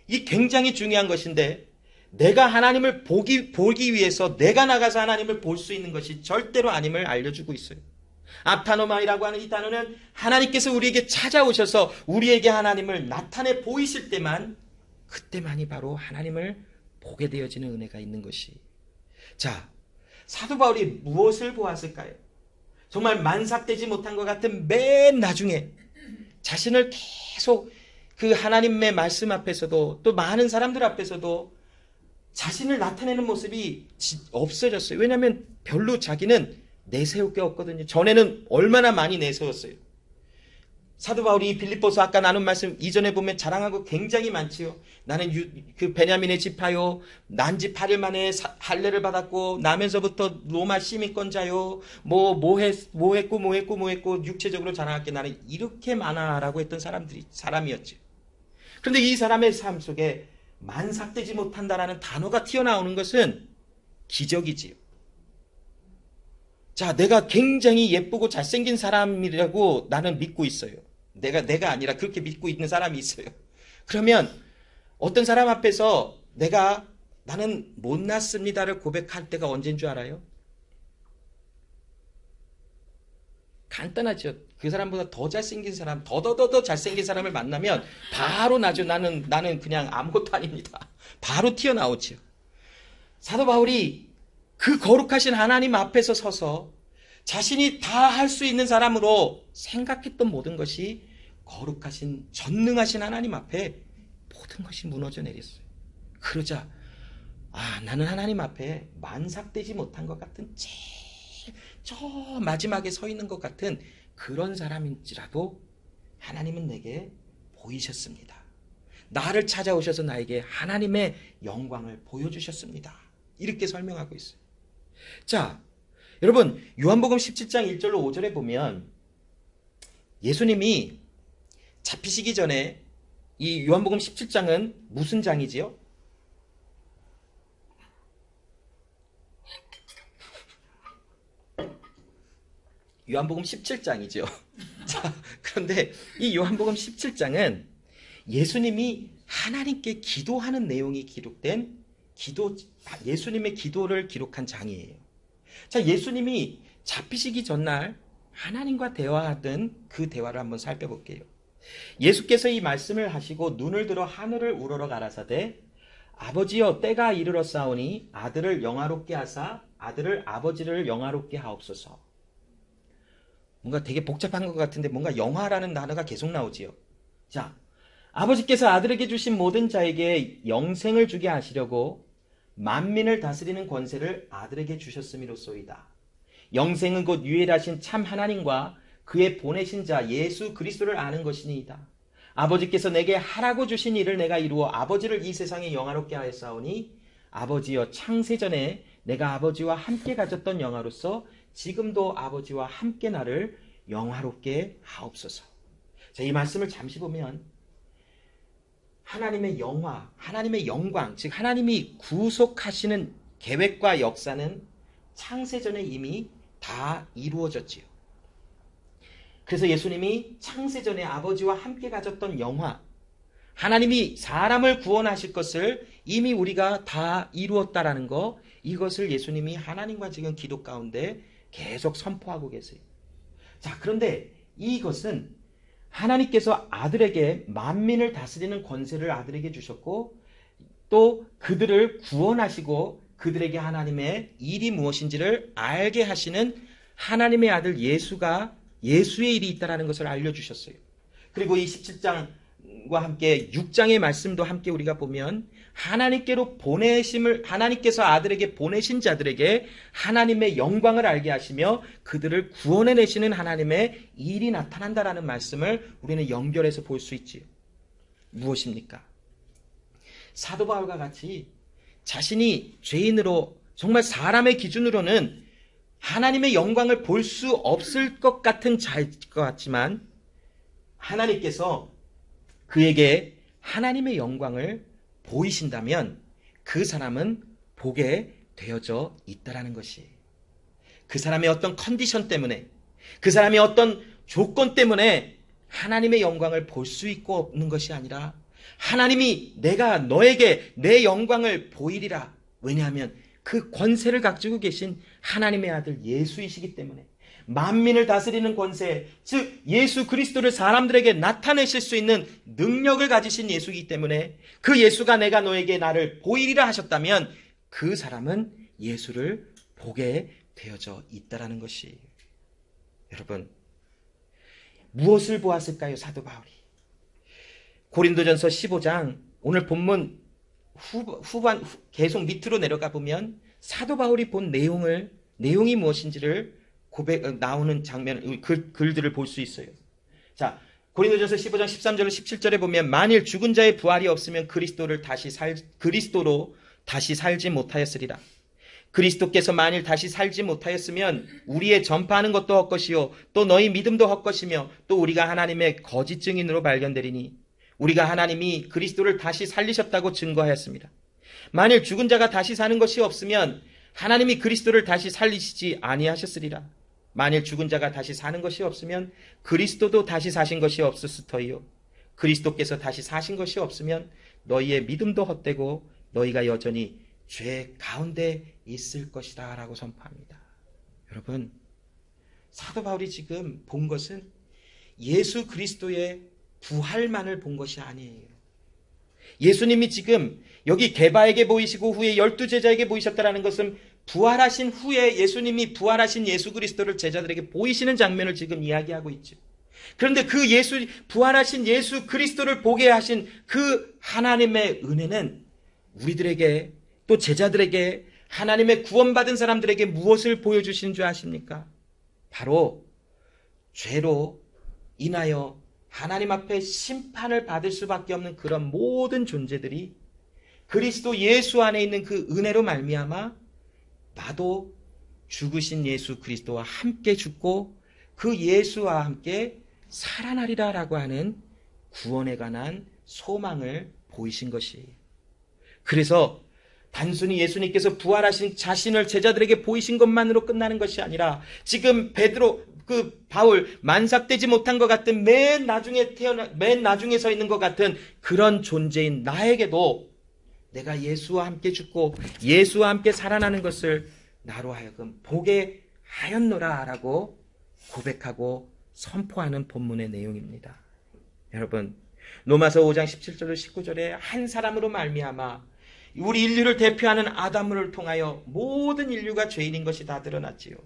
이 굉장히 중요한 것인데, 내가 하나님을 보기 위해서 내가 나가서 하나님을 볼 수 있는 것이 절대로 아님을 알려주고 있어요. 앞타노마이라고 하는 이 단어는 하나님께서 우리에게 찾아오셔서 우리에게 하나님을 나타내 보이실 때만, 그때만이 바로 하나님을 보게 되어지는 은혜가 있는 것이. 자, 사도 바울이 무엇을 보았을까요? 정말 만삭되지 못한 것 같은 맨 나중에 자신을 계속 그 하나님의 말씀 앞에서도 또 많은 사람들 앞에서도 자신을 나타내는 모습이 없어졌어요. 왜냐하면 별로 자기는 내세울 게 없거든요. 전에는 얼마나 많이 내세웠어요. 사도 바울이 빌립보서 아까 나눈 말씀 이전에 보면 자랑한 거 굉장히 많지요. 나는 그 베냐민의 지파요, 난지 8일 만에 할례를 받았고 나면서부터 로마 시민권자요, 뭐 했고 육체적으로 자랑할게 나는 이렇게 많아라고 했던 사람이었죠. 그런데 이 사람의 삶 속에 만삭되지 못한다라는 단어가 튀어나오는 것은 기적이지요. 자, 내가 굉장히 예쁘고 잘생긴 사람이라고 나는 믿고 있어요. 내가 아니라 그렇게 믿고 있는 사람이 있어요. 그러면 어떤 사람 앞에서 나는 못났습니다를 고백할 때가 언제인 줄 알아요? 간단하죠. 그 사람보다 더 잘생긴 사람, 더 잘생긴 사람을 만나면 바로 나죠. 나는 그냥 아무것도 아닙니다. 바로 튀어나오죠. 사도 바울이 그 거룩하신 하나님 앞에서 서서 자신이 다 할 수 있는 사람으로 생각했던 모든 것이 거룩하신 전능하신 하나님 앞에 모든 것이 무너져 내렸어요. 그러자 나는 하나님 앞에 만삭되지 못한 것 같은 저 마지막에 서 있는 것 같은 그런 사람인지라도 하나님은 내게 보이셨습니다. 나를 찾아오셔서 나에게 하나님의 영광을 보여주셨습니다. 이렇게 설명하고 있어요. 자, 여러분, 요한복음 17장 1절로 5절에 보면 예수님이 잡히시기 전에, 이 요한복음 17장은 무슨 장이지요? 요한복음 17장이죠. 자, 그런데 이 요한복음 17장은 예수님이 하나님께 기도하는 내용이 기록된 예수님의 기도를 기록한 장이에요. 자, 예수님이 잡히시기 전날 하나님과 대화하던 그 대화를 한번 살펴볼게요. 예수께서 이 말씀을 하시고 눈을 들어 하늘을 우러러 가라사대 아버지여 때가 이르렀사오니 아들을 영화롭게 하사 아들을 아버지를 영화롭게 하옵소서. 뭔가 되게 복잡한 것 같은데 뭔가 영화라는 단어가 계속 나오지요. 자, 아버지께서 아들에게 주신 모든 자에게 영생을 주게 하시려고 만민을 다스리는 권세를 아들에게 주셨음이로소이다. 영생은 곧 유일하신 참 하나님과 그의 보내신 자 예수 그리스도를 아는 것이니이다. 아버지께서 내게 하라고 주신 일을 내가 이루어 아버지를 이 세상에 영화롭게 하였사오니 아버지여 창세전에 내가 아버지와 함께 가졌던 영화로서 지금도 아버지와 함께 나를 영화롭게 하옵소서. 자, 이 말씀을 잠시 보면 하나님의 영화, 하나님의 영광, 즉 하나님이 구속하시는 계획과 역사는 창세전에 이미 다 이루어졌지요. 그래서 예수님이 창세전에 아버지와 함께 가졌던 영화, 하나님이 사람을 구원하실 것을 이미 우리가 다 이루었다라는 거, 이것을 예수님이 하나님과 지금 기도 가운데 계속 선포하고 계세요. 자, 그런데 이것은 하나님께서 아들에게 만민을 다스리는 권세를 아들에게 주셨고 또 그들을 구원하시고 그들에게 하나님의 일이 무엇인지를 알게 하시는 하나님의 아들 예수의 일이 있다는 것을 알려주셨어요. 그리고 이 17장과 함께 6장의 말씀도 함께 우리가 보면 하나님께서 아들에게 보내신 자들에게 하나님의 영광을 알게 하시며 그들을 구원해내시는 하나님의 일이 나타난다라는 말씀을 우리는 연결해서 볼 수 있지요. 무엇입니까? 사도 바울과 같이 자신이 죄인으로 정말 사람의 기준으로는 하나님의 영광을 볼 수 없을 것 같은 자일 것 같지만 하나님께서 그에게 하나님의 영광을 보이신다면 그 사람은 보게 되어져 있다라는 것이, 그 사람의 어떤 컨디션 때문에, 그 사람의 어떤 조건 때문에 하나님의 영광을 볼 수 있고 없는 것이 아니라 하나님이 내가 너에게 내 영광을 보이리라. 왜냐하면 그 권세를 가지고 계신 하나님의 아들 예수이시기 때문에, 만민을 다스리는 권세, 즉 예수 그리스도를 사람들에게 나타내실 수 있는 능력을 가지신 예수이기 때문에 그 예수가 내가 너에게 나를 보이리라 하셨다면 그 사람은 예수를 보게 되어져 있다라는 것이, 여러분 무엇을 보았을까요? 사도 바울이 고린도전서 15장 오늘 본문 후반 계속 밑으로 내려가 보면 사도 바울이 본 내용이 무엇인지를 나오는 장면, 글들을 볼 수 있어요. 자, 고린도전서 15장 13절로 17절에 보면 만일 죽은 자의 부활이 없으면 그리스도로 다시 살지 못하였으리라. 그리스도께서 만일 다시 살지 못하였으면 우리의 전파하는 것도 헛것이요 또 너희 믿음도 헛것이며 또 우리가 하나님의 거짓 증인으로 발견되리니 우리가 하나님이 그리스도를 다시 살리셨다고 증거하였습니다. 만일 죽은 자가 다시 사는 것이 없으면 하나님이 그리스도를 다시 살리시지 아니하셨으리라. 만일 죽은 자가 다시 사는 것이 없으면 그리스도도 다시 사신 것이 없었을 터이요 그리스도께서 다시 사신 것이 없으면 너희의 믿음도 헛되고 너희가 여전히 죄 가운데 있을 것이다 라고 선포합니다. 여러분, 사도 바울이 지금 본 것은 예수 그리스도의 부활만을 본 것이 아니에요. 예수님이 지금 여기 게바에게 보이시고 후에 12제자에게 보이셨다는 것은 부활하신 후에 예수님이 부활하신 예수 그리스도를 제자들에게 보이시는 장면을 지금 이야기하고 있죠. 그런데 그 부활하신 예수 그리스도를 보게 하신 그 하나님의 은혜는 우리들에게 또 제자들에게 하나님의 구원받은 사람들에게 무엇을 보여주시는 줄 아십니까? 바로 죄로 인하여 하나님 앞에 심판을 받을 수밖에 없는 그런 모든 존재들이 그리스도 예수 안에 있는 그 은혜로 말미암아 나도 죽으신 예수 그리스도와 함께 죽고 그 예수와 함께 살아나리라 라고 하는 구원에 관한 소망을 보이신 것이에요. 그래서 단순히 예수님께서 부활하신 자신을 제자들에게 보이신 것만으로 끝나는 것이 아니라 지금 그 바울 만삭되지 못한 것 같은 맨 나중에 서 있는 것 같은 그런 존재인 나에게도 내가 예수와 함께 죽고 예수와 함께 살아나는 것을 나로 하여금 보게 하였노라라고 고백하고 선포하는 본문의 내용입니다. 여러분, 로마서 5장 17절로 19절에 한 사람으로 말미암아 우리 인류를 대표하는 아담을 통하여 모든 인류가 죄인인 것이 다 드러났지요.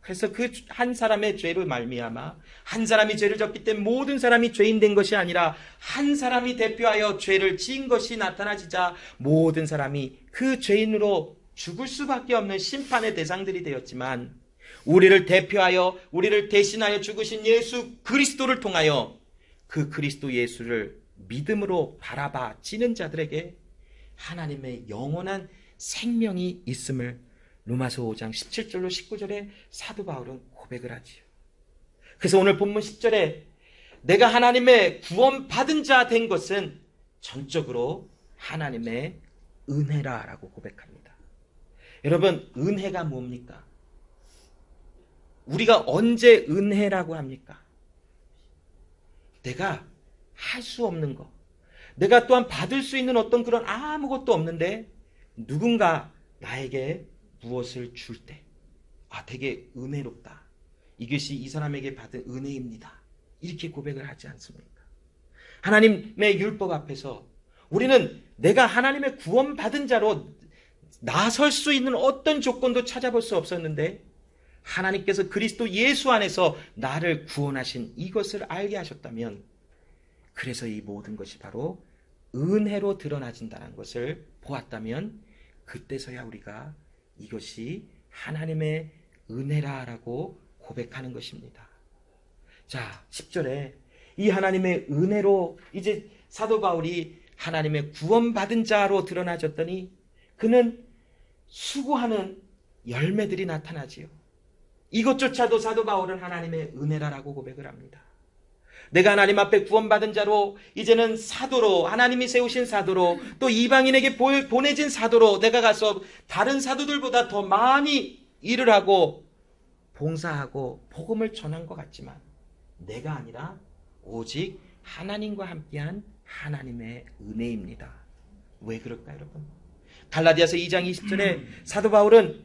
그래서 그 한 사람의 죄로 말미암아 한 사람이 죄를 졌기 때문에 모든 사람이 죄인 된 것이 아니라 한 사람이 대표하여 죄를 지은 것이 나타나지자 모든 사람이 그 죄인으로 죽을 수밖에 없는 심판의 대상들이 되었지만 우리를 대표하여 우리를 대신하여 죽으신 예수 그리스도를 통하여 그 그리스도 예수를 믿음으로 바라봐지는 자들에게 하나님의 영원한 생명이 있음을 로마서 5장 17절로 19절에 사도 바울은 고백을 하지요. 그래서 오늘 본문 10절에 내가 하나님의 구원받은 자 된 것은 전적으로 하나님의 은혜라라고 고백합니다. 여러분, 은혜가 뭡니까? 우리가 언제 은혜라고 합니까? 내가 할 수 없는 것, 내가 또한 받을 수 있는 어떤 그런 아무것도 없는데 누군가 나에게 무엇을 줄 때, 되게 은혜롭다. 이것이 이 사람에게 받은 은혜입니다. 이렇게 고백을 하지 않습니까? 하나님의 율법 앞에서 우리는 내가 하나님의 구원받은 자로 나설 수 있는 어떤 조건도 찾아볼 수 없었는데 하나님께서 그리스도 예수 안에서 나를 구원하신 이것을 알게 하셨다면, 그래서 이 모든 것이 바로 은혜로 드러나진다는 것을 보았다면 그때서야 우리가 이것이 하나님의 은혜라라고 고백하는 것입니다. 자, 10절에 이 하나님의 은혜로 이제 사도 바울이 하나님의 구원받은 자로 드러나졌더니 그는 수고하는 열매들이 나타나지요. 이것조차도 사도 바울은 하나님의 은혜라라고 고백을 합니다. 내가 하나님 앞에 구원받은 자로 이제는 사도로, 하나님이 세우신 사도로, 또 이방인에게 보내진 사도로 내가 가서 다른 사도들보다 더 많이 일을 하고 봉사하고 복음을 전한 것 같지만 내가 아니라 오직 하나님과 함께한 하나님의 은혜입니다. 왜 그럴까요, 여러분? 갈라디아서 2장 20절에 사도 바울은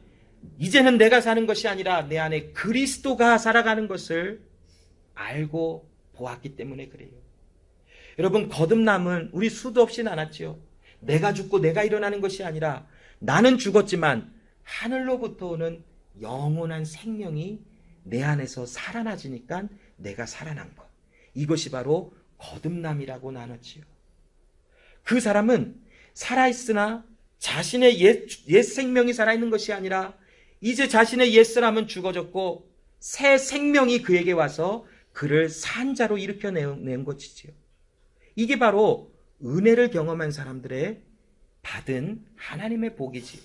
이제는 내가 사는 것이 아니라 내 안에 그리스도가 살아가는 것을 알고 보았기 때문에 그래요. 여러분, 거듭남은 우리 수도 없이 나눴지요. 내가 죽고 내가 일어나는 것이 아니라 나는 죽었지만 하늘로부터 오는 영원한 생명이 내 안에서 살아나지니까 내가 살아난 것. 이것이 바로 거듭남이라고 나눴지요. 그 사람은 살아있으나 자신의 옛 생명이 살아있는 것이 아니라 이제 자신의 옛사람은 죽어졌고 새 생명이 그에게 와서 그를 산자로 일으켜낸 것이지요. 이게 바로 은혜를 경험한 사람들의 받은 하나님의 복이지.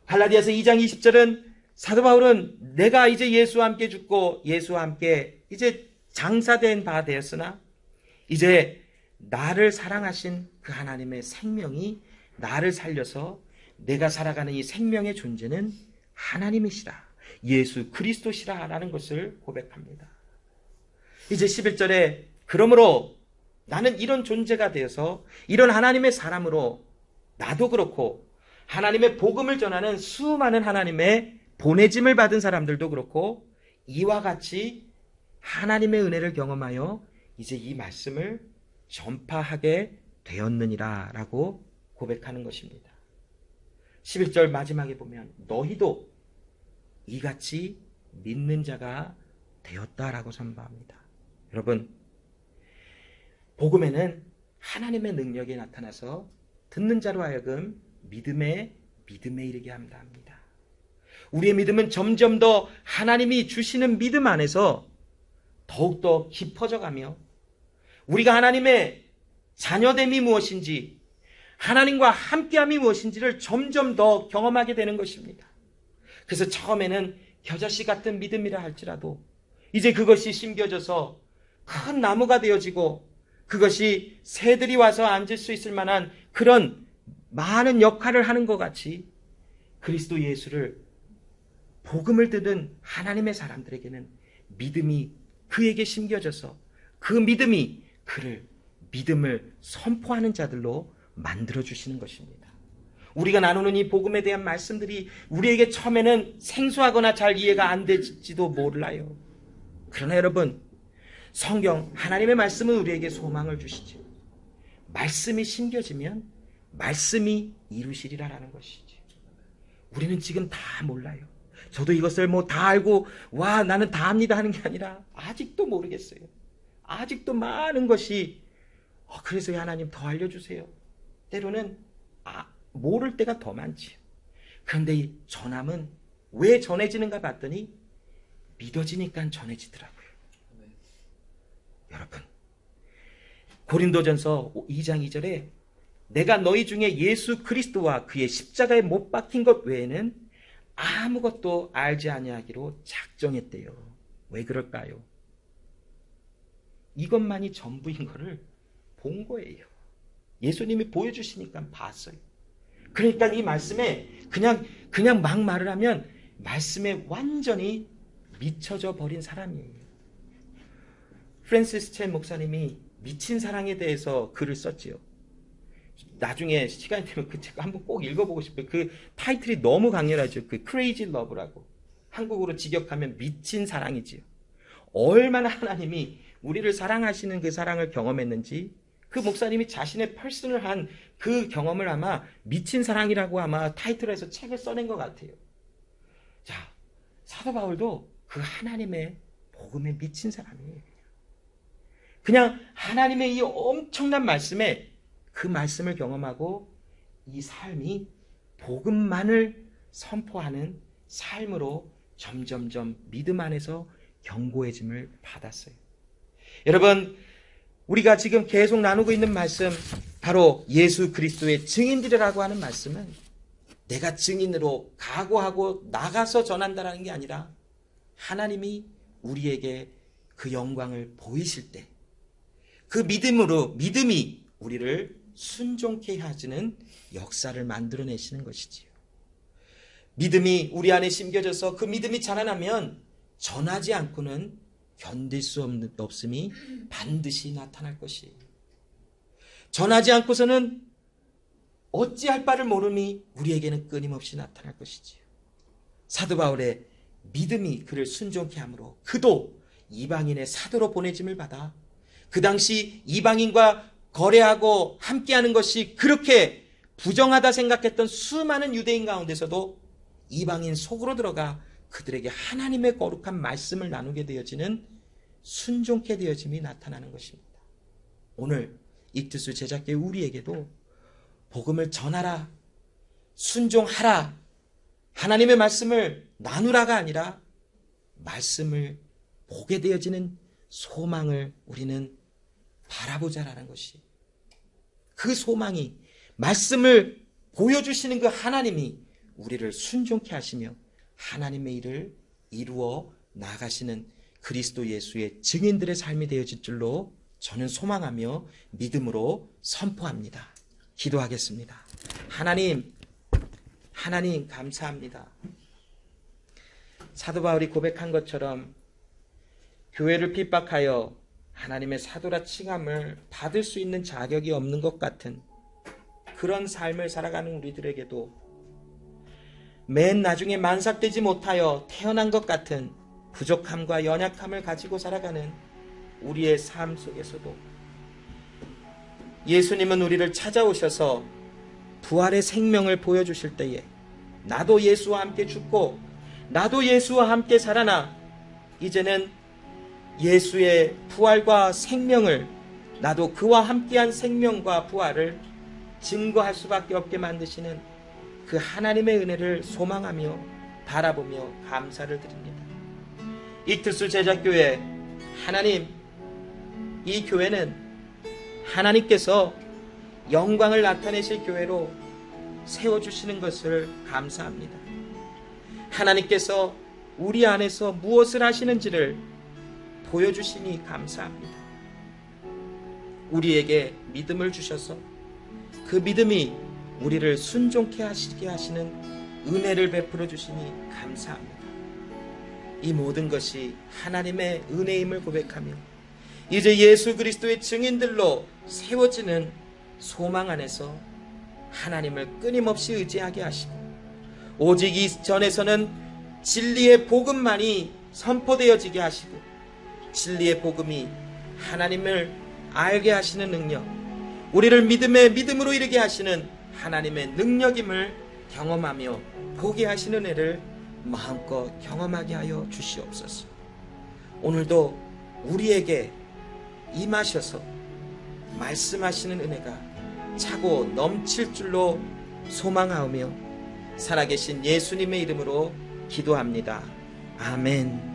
갈라디아서 2장 20절은 사도 바울은 내가 이제 예수와 함께 죽고 예수와 함께 이제 장사된 바 되었으나 이제 나를 사랑하신 그 하나님의 생명이 나를 살려서 내가 살아가는 이 생명의 존재는 하나님이시라, 예수 그리스도시라라는 것을 고백합니다. 이제 11절에 그러므로 나는 이런 존재가 되어서 이런 하나님의 사람으로 나도 그렇고 하나님의 복음을 전하는 수많은 하나님의 보내짐을 받은 사람들도 그렇고 이와 같이 하나님의 은혜를 경험하여 이제 이 말씀을 전파하게 되었느니라 라고 고백하는 것입니다. 11절 마지막에 보면 너희도 이같이 믿는 자가 되었다라고 선포합니다. 여러분, 복음에는 하나님의 능력이 나타나서 듣는 자로 하여금 믿음에 이르게 합니다. 우리의 믿음은 점점 더 하나님이 주시는 믿음 안에서 더욱더 깊어져 가며 우리가 하나님의 자녀됨이 무엇인지, 하나님과 함께함이 무엇인지를 점점 더 경험하게 되는 것입니다. 그래서 처음에는 겨자씨 같은 믿음이라 할지라도 이제 그것이 심겨져서 큰 나무가 되어지고 그것이 새들이 와서 앉을 수 있을 만한 그런 많은 역할을 하는 것 같이 그리스도 예수를 복음을 듣는 하나님의 사람들에게는 믿음이 그에게 심겨져서 그 믿음이 그를 믿음을 선포하는 자들로 만들어주시는 것입니다. 우리가 나누는 이 복음에 대한 말씀들이 우리에게 처음에는 생소하거나 잘 이해가 안 될지도 몰라요. 그러나 여러분, 성경 하나님의 말씀은 우리에게 소망을 주시죠. 말씀이 심겨지면 말씀이 이루시리라라는 것이죠. 우리는 지금 다 몰라요. 저도 이것을 뭐 다 알고 와 나는 다 압니다 하는 게 아니라 아직도 모르겠어요. 아직도 많은 것이 그래서 하나님 더 알려주세요. 때로는 모를 때가 더 많지요. 그런데 이 전함은 왜 전해지는가 봤더니 믿어지니까 전해지더라고요. 여러분, 고린도전서 2장 2절에 내가 너희 중에 예수 그리스도와 그의 십자가에 못 박힌 것 외에는 아무것도 알지 아니하기로 작정했대요. 왜 그럴까요? 이것만이 전부인 것을 본 거예요. 예수님이 보여주시니까 봤어요. 그러니까 이 말씀에 그냥 막 말을 하면 말씀에 완전히 미쳐져 버린 사람이에요. 프랜시스 첸 목사님이 미친 사랑에 대해서 글을 썼지요. 나중에 시간이 되면 그 책 한번 꼭 읽어보고 싶어요. 그 타이틀이 너무 강렬하죠. 그 크레이지 러브라고. 한국어로 직역하면 미친 사랑이지요. 얼마나 하나님이 우리를 사랑하시는 그 사랑을 경험했는지 그 목사님이 자신의 퍼스널 한 그 경험을 아마 미친 사랑이라고 아마 타이틀에서 책을 써낸 것 같아요. 자, 사도 바울도 그 하나님의 복음에 미친 사람이에요. 그냥 하나님의 이 엄청난 말씀에 그 말씀을 경험하고 이 삶이 복음만을 선포하는 삶으로 점점점 믿음 안에서 견고해짐을 받았어요. 여러분, 우리가 지금 계속 나누고 있는 말씀, 바로 예수 그리스도의 증인들이라고 하는 말씀은 내가 증인으로 각오하고 나가서 전한다라는 게 아니라 하나님이 우리에게 그 영광을 보이실 때 그 믿음이 우리를 순종케 하시는 역사를 만들어내시는 것이지요. 믿음이 우리 안에 심겨져서 그 믿음이 자라나면 전하지 않고는 견딜 수 없음이 반드시 나타날 것이에요. 전하지 않고서는 어찌할 바를 모름이 우리에게는 끊임없이 나타날 것이지요. 사도 바울의 믿음이 그를 순종케 하므로 그도 이방인의 사도로 보내짐을 받아 그 당시 이방인과 거래하고 함께하는 것이 그렇게 부정하다 생각했던 수많은 유대인 가운데서도 이방인 속으로 들어가 그들에게 하나님의 거룩한 말씀을 나누게 되어지는 순종케 되어짐이 나타나는 것입니다. 오늘 익투스 제자교회 우리에게도 복음을 전하라, 순종하라, 하나님의 말씀을 나누라가 아니라 말씀을 보게 되어지는 소망을 우리는 바라보자라는 것이, 그 소망이 말씀을 보여주시는 그 하나님이 우리를 순종케 하시며 하나님의 일을 이루어 나가시는 그리스도 예수의 증인들의 삶이 되어질 줄로 저는 소망하며 믿음으로 선포합니다. 기도하겠습니다. 하나님 감사합니다. 사도 바울이 고백한 것처럼 교회를 핍박하여 하나님의 사도라 칭함을 받을 수 있는 자격이 없는 것 같은 그런 삶을 살아가는 우리들에게도 맨 나중에 만삭되지 못하여 태어난 것 같은 부족함과 연약함을 가지고 살아가는 우리의 삶 속에서도 예수님은 우리를 찾아오셔서 부활의 생명을 보여주실 때에 나도 예수와 함께 죽고 나도 예수와 함께 살아나 이제는 예수의 부활과 생명을, 나도 그와 함께한 생명과 부활을 증거할 수밖에 없게 만드시는 그 하나님의 은혜를 소망하며 바라보며 감사를 드립니다. 익투스 제자교회, 하나님, 이 교회는 하나님께서 영광을 나타내실 교회로 세워주시는 것을 감사합니다. 하나님께서 우리 안에서 무엇을 하시는지를 보여주시니 감사합니다. 우리에게 믿음을 주셔서 그 믿음이 우리를 순종케 하시게 하시는 은혜를 베풀어 주시니 감사합니다. 이 모든 것이 하나님의 은혜임을 고백하며 이제 예수 그리스도의 증인들로 세워지는 소망 안에서 하나님을 끊임없이 의지하게 하시고 오직 이전에서는 진리의 복음만이 선포되어지게 하시고 진리의 복음이 하나님을 알게 하시는 능력, 우리를 믿음으로 이르게 하시는 하나님의 능력임을 경험하며 보게 하시는 애를 마음껏 경험하게 하여 주시옵소서. 오늘도 우리에게 임하셔서 말씀하시는 은혜가 차고 넘칠 줄로 소망하오며 살아계신 예수님의 이름으로 기도합니다. 아멘.